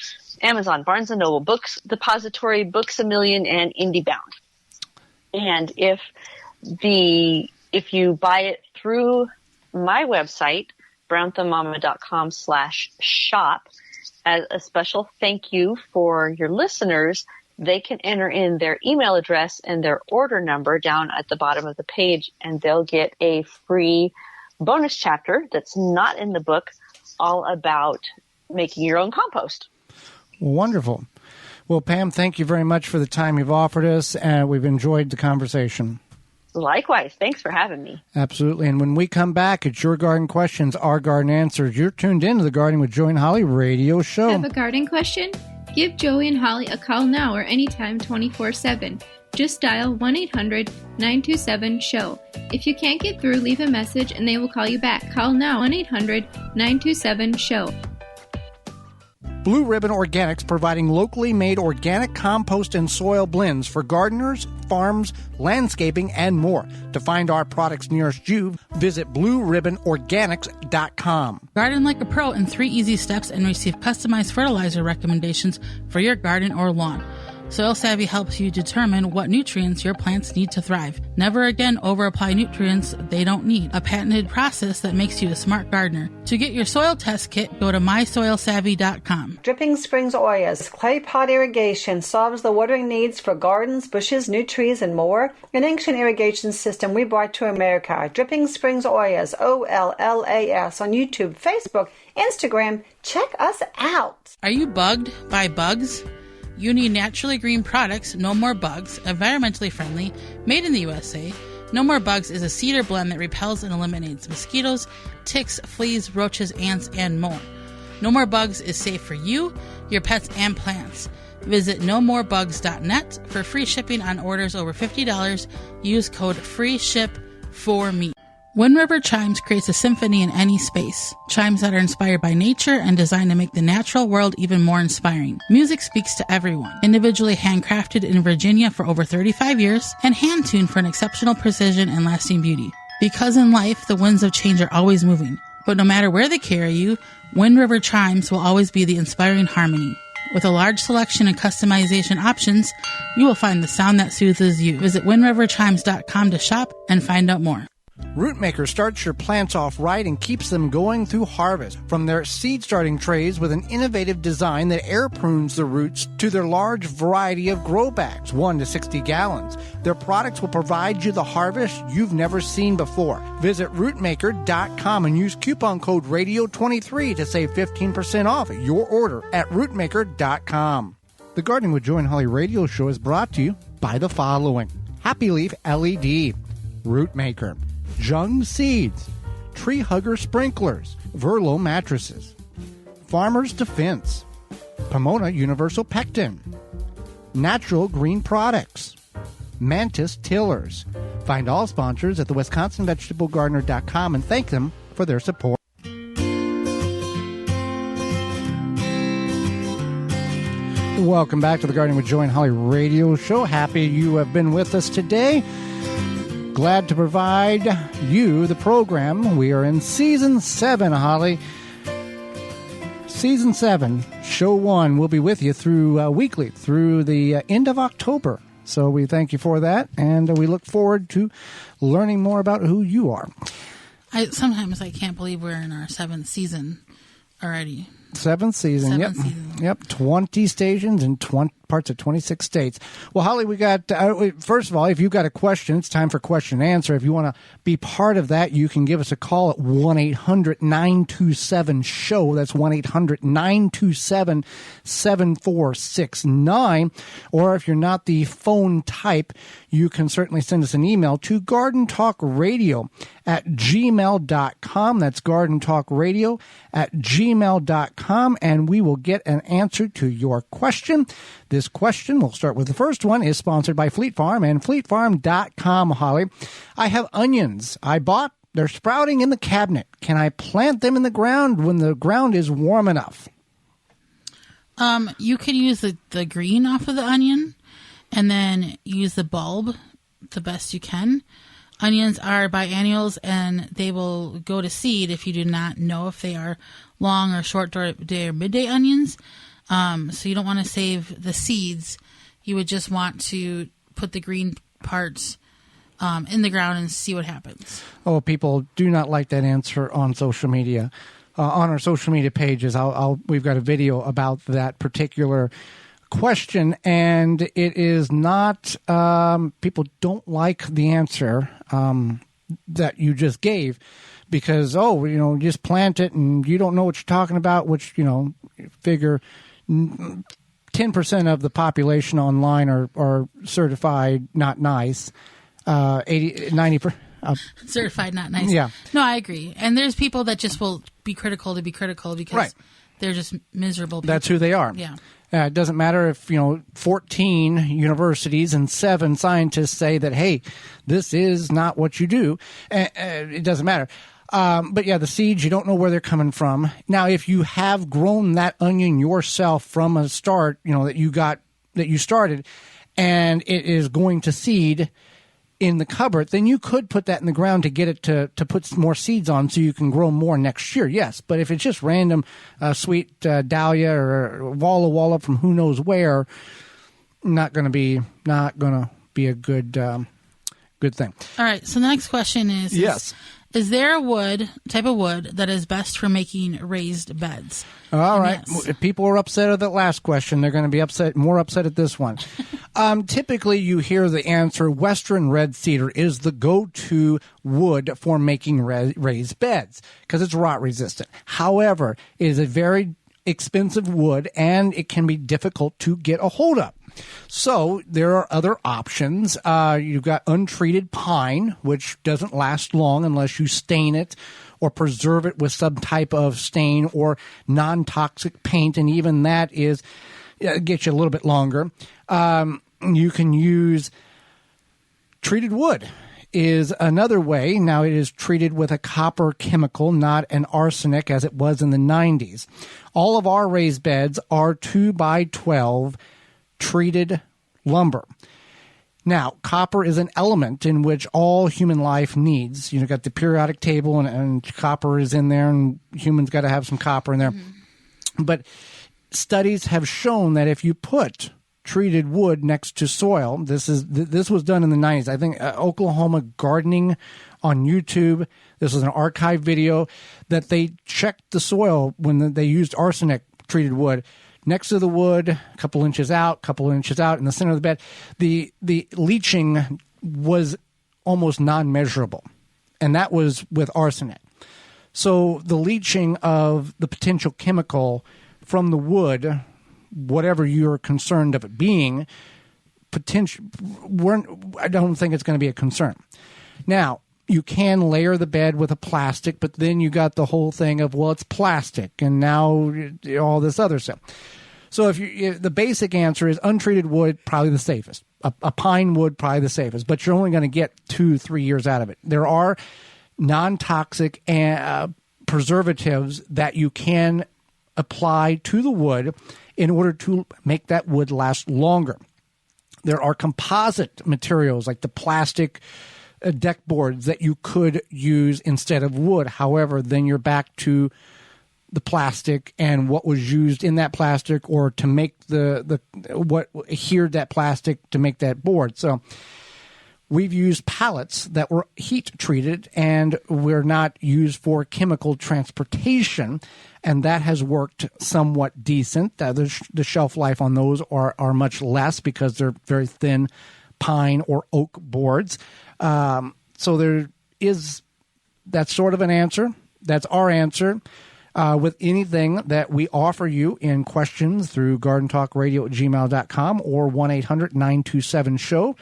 [SPEAKER 6] Amazon, Barnes & Noble, Books Depository, Books A Million, and IndieBound. And if you buy it through my website, brownthumbmama.com/shop, as a special thank you for your listeners, they can enter in their email address and their order number down at the bottom of the page, and they'll get a free bonus chapter that's not in the book, all about making your own compost.
[SPEAKER 2] Wonderful. Well, Pam, thank you very much for the time you've offered us. We've enjoyed the conversation.
[SPEAKER 6] Likewise. Thanks for having me.
[SPEAKER 2] Absolutely. And when we come back, it's Your Garden Questions, Our Garden Answers. You're tuned in to the Gardening with Joey and Holly radio show.
[SPEAKER 3] Have a garden question? Give Joey and Holly a call now or anytime 24/7. Just dial 1-800-927-SHOW. If you can't get through, leave a message and they will call you back. Call now, 1-800-927-SHOW.
[SPEAKER 2] Blue Ribbon Organics, providing locally made organic compost and soil blends for gardeners, farms, landscaping, and more. To find our products nearest you, visit blueribbonorganics.com.
[SPEAKER 4] Garden like a pro in 3 easy steps and receive customized fertilizer recommendations for your garden or lawn. Soil Savvy helps you determine what nutrients your plants need to thrive. Never again over-apply nutrients they don't need. A patented process that makes you a smart gardener. To get your soil test kit, go to mysoilsavvy.com.
[SPEAKER 7] Dripping Springs Oyas clay pot irrigation solves the watering needs for gardens, bushes, new trees, and more. An ancient irrigation system we brought to America. Dripping Springs Oyas, OLLAS, on YouTube, Facebook, Instagram. Check us out.
[SPEAKER 4] Are you bugged by bugs? You need naturally green products, No More Bugs, environmentally friendly, made in the USA. No More Bugs is a cedar blend that repels and eliminates mosquitoes, ticks, fleas, roaches, ants, and more. No More Bugs is safe for you, your pets, and plants. Visit nomorebugs.net for free shipping on orders over $50. Use code FREESHIP4ME. Wind River Chimes creates a symphony in any space. Chimes that are inspired by nature and designed to make the natural world even more inspiring. Music speaks to everyone. Individually handcrafted in Virginia for over 35 years and hand-tuned for an exceptional precision and lasting beauty. Because in life, the winds of change are always moving. But no matter where they carry you, Wind River Chimes will always be the inspiring harmony. With a large selection and customization options, you will find the sound that soothes you. Visit windriverchimes.com to shop and find out more.
[SPEAKER 2] Rootmaker starts your plants off right and keeps them going through harvest. From their seed starting trays with an innovative design that air prunes the roots to their large variety of grow bags, 1 to 60 gallons. Their products will provide you the harvest you've never seen before. Visit rootmaker.com and use coupon code RADIO23 to save 15% off your order at rootmaker.com. The Gardening with Joey and Holly radio show is brought to you by the following: Happy Leaf LED, Rootmaker, Jung Seeds, Tree Hugger Sprinklers, Verlo Mattresses, Farmer's Defense, Pomona Universal Pectin, Natural Green Products, Mantis Tillers. Find all sponsors at the WisconsinVegetableGardener.com and thank them for their support. Welcome back to the Gardening with Joey and Holly radio show. Happy you have been with us today. Glad to provide you the program. We are in Season 7, Holly. Season 7, Show 1, will be with you through weekly through the end of October. So we thank you for that, and we look forward to learning more about who you are.
[SPEAKER 4] Sometimes I can't believe we're in our 7th season already.
[SPEAKER 2] Seventh season.
[SPEAKER 4] Seventh season.
[SPEAKER 2] Yep. 20 stations in parts of 26 states. Well, Holly, we got, first of all, if you've got a question, it's time for question and answer. If you want to be part of that, you can give us a call at 1-800-927-SHOW. That's 1-800-927-7469. Or if you're not the phone type, you can certainly send us an email to gardentalkradio@gmail.com. That's gardentalkradio@gmail.com, and we will get an answer to your question. This question, we'll start with the first one, is sponsored by Fleet Farm and fleetfarm.com, Holly. I have onions they're sprouting in the cabinet. Can I plant them in the ground when the ground is warm enough?
[SPEAKER 4] You could use the green off of the onion and then use the bulb the best you can. Onions are biennials, and they will go to seed if you do not know if they are long or short day or midday onions. So you don't want to save the seeds. You would just want to put the green parts in the ground and see what happens.
[SPEAKER 2] Oh, people do not like that answer on social media. On our social media pages, we've got a video about that particular question, and it is not, people don't like the answer that you just gave because, just plant it and you don't know what you're talking about, which, figure 10% of the population online are certified not nice. 90%.
[SPEAKER 4] Certified not nice.
[SPEAKER 2] Yeah.
[SPEAKER 4] No, I agree. And there's people that just will be critical because they're just miserable people.
[SPEAKER 2] That's who they are.
[SPEAKER 4] Yeah.
[SPEAKER 2] It doesn't matter if, 14 universities and 7 scientists say that, hey, this is not what you do. It doesn't matter. But yeah, the seeds, you don't know where they're coming from. Now, if you have grown that onion yourself from a start, that you started, and it is going to seed in the cupboard, then you could put that in the ground to get it to put more seeds on so you can grow more next year. Yes, but if it's just random sweet dahlia or walla from who knows where, not going to be a good thing.
[SPEAKER 4] All right. So the next question is:
[SPEAKER 2] yes.
[SPEAKER 4] Is there a type of wood that is best for making raised beds?
[SPEAKER 2] All right.
[SPEAKER 4] Yes.
[SPEAKER 2] If people were upset at that last question, they're going to be more upset at this one. Typically, you hear the answer, Western red cedar is the go-to wood for making raised beds because it's rot resistant. However, it is a very expensive wood, and it can be difficult to get a hold of. So there are other options. You've got untreated pine, which doesn't last long unless you stain it or preserve it with some type of stain or non-toxic paint, and even that gets you a little bit longer. You can use treated wood is another way. Now, it is treated with a copper chemical, not an arsenic as it was in the 90s. All of our raised beds are 2x12 treated lumber. Now, copper is an element in which all human life needs. You've got the periodic table, and copper is in there, and humans got to have some copper in there. Mm-hmm. But studies have shown that if you put treated wood next to soil, this was done in the 90s. I think Oklahoma Gardening on YouTube. This was an archive video that they checked the soil when they used arsenic treated wood. Next to the wood, a couple inches out, in the center of the bed, the leaching was almost non-measurable, and that was with arsenic. So the leaching of the potential chemical from the wood, whatever you're concerned of it being, I don't think it's going to be a concern. Now, you can layer the bed with a plastic, but then you got the whole thing of, well, it's plastic, and now all this other stuff. So if the basic answer is untreated wood, probably the safest. A pine wood, probably the safest, but you're only going to get 2-3 years out of it. There are non-toxic preservatives that you can apply to the wood in order to make that wood last longer. There are composite materials like the plastic deck boards that you could use instead of wood. However, then you're back to the plastic and what was used in that plastic, or to make what adhered that plastic to make that board. So we've used pallets that were heat treated and were not used for chemical transportation, and that has worked somewhat decent. The shelf life on those are much less because they're very thin pine or oak boards. So there is that's sort of an answer. That's our answer. With anything that we offer you in questions through gardentalkradio@gmail.com or 1-800-927-SHOW.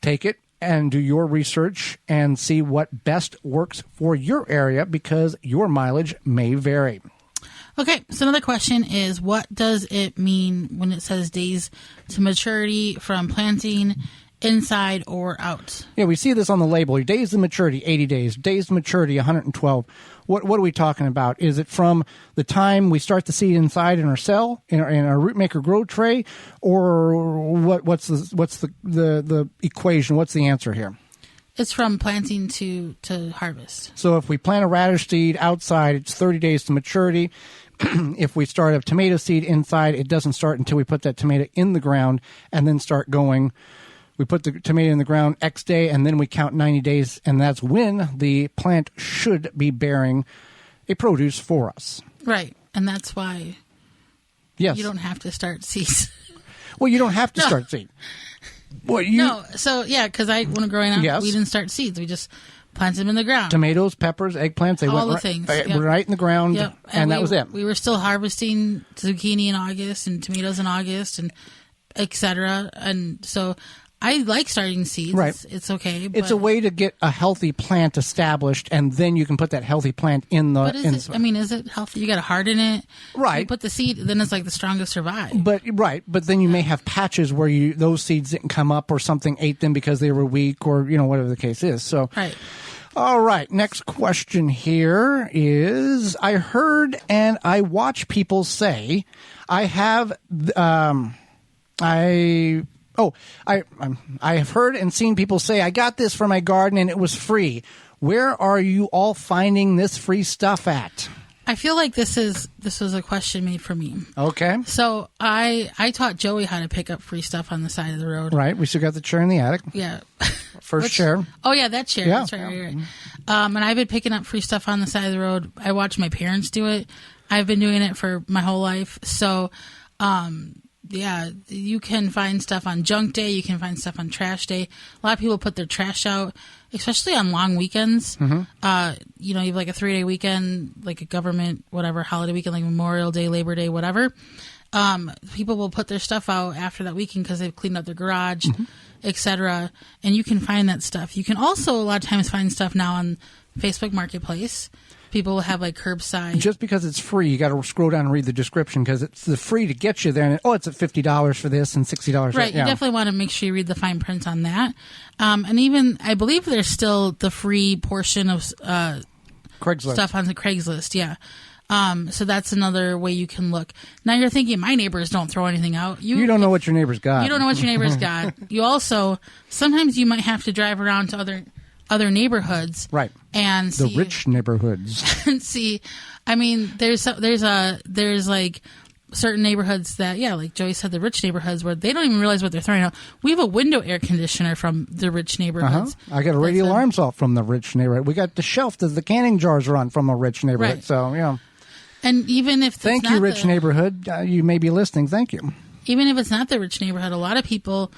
[SPEAKER 2] Take it and do your research and see what best works for your area because your mileage may vary.
[SPEAKER 4] Okay, so another question is, what does it mean when it says days to maturity from planting inside or out?
[SPEAKER 2] Yeah, we see this on the label. Days to maturity, 80 days. Days to maturity, 112. What are we talking about? Is it from the time we start the seed inside in our cell, in our root maker grow tray, or what's the equation? What's the answer here?
[SPEAKER 4] It's from planting to harvest.
[SPEAKER 2] So if we plant a radish seed outside, it's 30 days to maturity. If we start a tomato seed inside, it doesn't start until we put that tomato in the ground and then start going. We put the tomato in the ground X day, and then we count 90 days, and that's when the plant should be bearing a produce for us.
[SPEAKER 4] Right, and that's why
[SPEAKER 2] you
[SPEAKER 4] don't have to start seeds.
[SPEAKER 2] Well, you don't have to start seed. Well,
[SPEAKER 4] because when growing up, we didn't start seeds. We just planted them in the ground.
[SPEAKER 2] Tomatoes, peppers, eggplants, they went
[SPEAKER 4] things.
[SPEAKER 2] Right in the ground, and that was it.
[SPEAKER 4] We were still harvesting zucchini in August and tomatoes in August and et cetera, and so I like starting seeds.
[SPEAKER 2] Right.
[SPEAKER 4] It's okay. But
[SPEAKER 2] it's a way to get a healthy plant established, and then you can put that healthy plant in the...
[SPEAKER 4] But is it healthy? You got to harden it.
[SPEAKER 2] Right.
[SPEAKER 4] You put the seed, then it's like the strongest survive.
[SPEAKER 2] But then you may have patches where those seeds didn't come up or something ate them because they were weak or, whatever the case is. So,
[SPEAKER 4] right.
[SPEAKER 2] All right. Next question here is, I heard and I watch people say, I have heard and seen people say, I got this for my garden and it was free. Where are you all finding this free stuff at?
[SPEAKER 4] I feel like this was a question made for me.
[SPEAKER 2] Okay.
[SPEAKER 4] So I taught Joey how to pick up free stuff on the side of the road.
[SPEAKER 2] Right. We still got the chair in the attic.
[SPEAKER 4] Yeah.
[SPEAKER 2] First chair.
[SPEAKER 4] Oh, yeah, that chair.
[SPEAKER 2] Yeah.
[SPEAKER 4] That's right. And I've been picking up free stuff on the side of the road. I watched my parents do it. I've been doing it for my whole life. So, yeah, you can find stuff on junk day. You can find stuff on trash day. A lot of people put their trash out, especially on long weekends. Mm-hmm. You have like a 3-day weekend, like a government, whatever, holiday weekend, like Memorial Day, Labor Day, whatever. People will put their stuff out after that weekend because they've cleaned up their garage, etc. And you can find that stuff. You can also a lot of times find stuff now on Facebook Marketplace. People will have like curbside. Just because it's free, you got to scroll down and read the description because it's the free to get you there. And it's at $50 for this and $60 for right. You definitely want to make sure you read the fine print on that. And even I believe there's still the free portion of
[SPEAKER 2] Craigslist
[SPEAKER 4] stuff on the Craigslist. Yeah. So that's another way you can look. Now you're thinking my neighbors don't throw anything out. You don't know what your neighbors got. You don't know what your neighbors got. You also sometimes you might have to drive around to other neighborhoods, right? And see, the rich neighborhoods, and see. I mean, there's like certain neighborhoods that, like Joey said, the rich neighborhoods where they don't even realize what they're throwing out. We have a window air conditioner from the rich neighborhoods. I got a radio alarm salt from the rich neighborhood. We got the shelf that the canning jars are on from a rich neighborhood. Right. So yeah. And even if thank you, rich neighborhood, you may be listening. Thank you. Even if it's not the rich neighborhood, a lot of people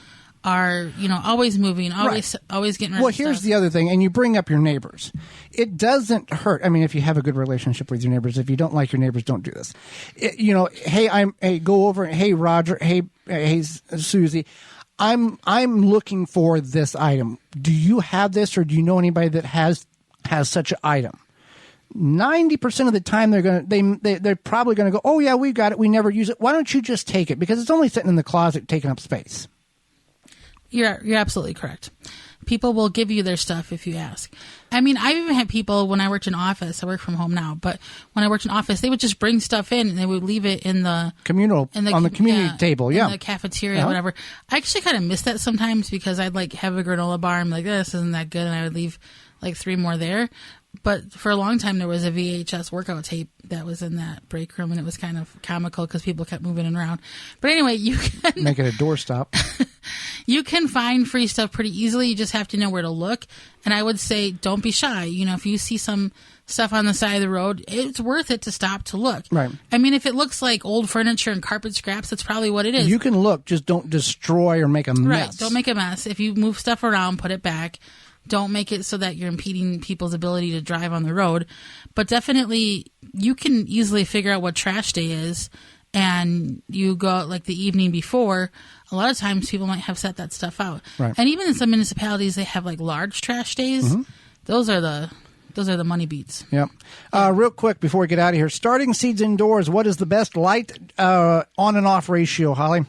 [SPEAKER 4] are, always moving, always getting rid of stuff. Well, here's the other thing, and you bring up your neighbors. It doesn't hurt. I mean, if you have a good relationship with your neighbors, if you don't like your neighbors, don't do this. Go over, hey, Roger, hey, Susie, I'm looking for this item. Do you have this, or do you know anybody that has such an item? 90% of the time they're probably gonna go, oh yeah, we got it, we never use it. Why don't you just take it? Because it's only sitting in the closet taking up space. You're absolutely correct. People will give you their stuff if you ask. I mean, I've even had people when I worked in office. I work from home now, but when I worked in office, they would just bring stuff in and they would leave it in the on the community table, in the cafeteria, whatever. I actually kind of miss that sometimes because I'd like have a granola bar. I'm like, this isn't that good, and I would leave like 3 more there. But for a long time, there was a VHS workout tape that was in that break room, and it was kind of comical because people kept moving it around. But anyway, you can make it a doorstop. You can find free stuff pretty easily. You just have to know where to look. And I would say don't be shy. If you see some stuff on the side of the road, it's worth it to stop to look.
[SPEAKER 2] Right.
[SPEAKER 4] I mean, if it looks like old furniture and carpet scraps, that's probably what it is.
[SPEAKER 2] You can look, just don't destroy or make a mess.
[SPEAKER 4] Right. Don't make a mess. If you move stuff around, put it back. Don't make it so that you're impeding people's ability to drive on the road. But definitely, you can easily figure out what trash day is, and you go out like the evening before. A lot of times, people might have set that stuff out.
[SPEAKER 2] Right.
[SPEAKER 4] And even in some municipalities, they have like large trash days.
[SPEAKER 2] Mm-hmm.
[SPEAKER 4] Those are the money beats.
[SPEAKER 2] Yep. Real quick before we get out of here, starting seeds indoors. What is the best light on and off ratio, Holly?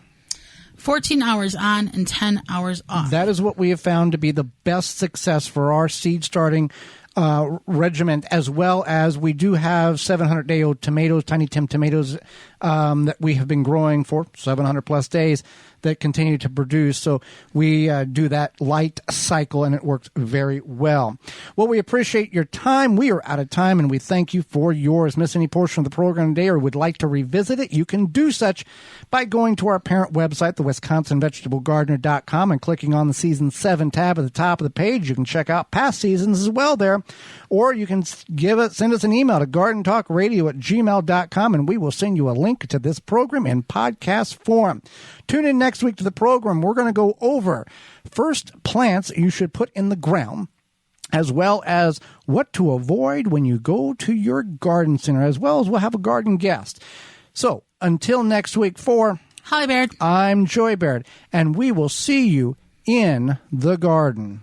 [SPEAKER 4] 14 hours on and 10 hours off.
[SPEAKER 2] That is what we have found to be the best success for our seed starting regiment, as well as we do have 700-day-old tomatoes, Tiny Tim tomatoes, that we have been growing for 700 plus days that continue to produce. So we do that light cycle, and it works very well. Well, we appreciate your time. We are out of time, and we thank you for yours. Miss any portion of the program today or would like to revisit it, you can do such by going to our parent website, the WisconsinVegetableGardener.com, and clicking on the Season 7 tab at the top of the page. You can check out past seasons as well there, or you can send us an email to gardentalkradio@gmail.com, and we will send you a link to this program in podcast form. Tune in next week to the program. We're going to go over first plants you should put in the ground, as well as what to avoid when you go to your garden center, as well as we'll have a garden guest. So until next week, for
[SPEAKER 4] Holly Baird,
[SPEAKER 2] I'm Joy Baird, and we will see you in the garden.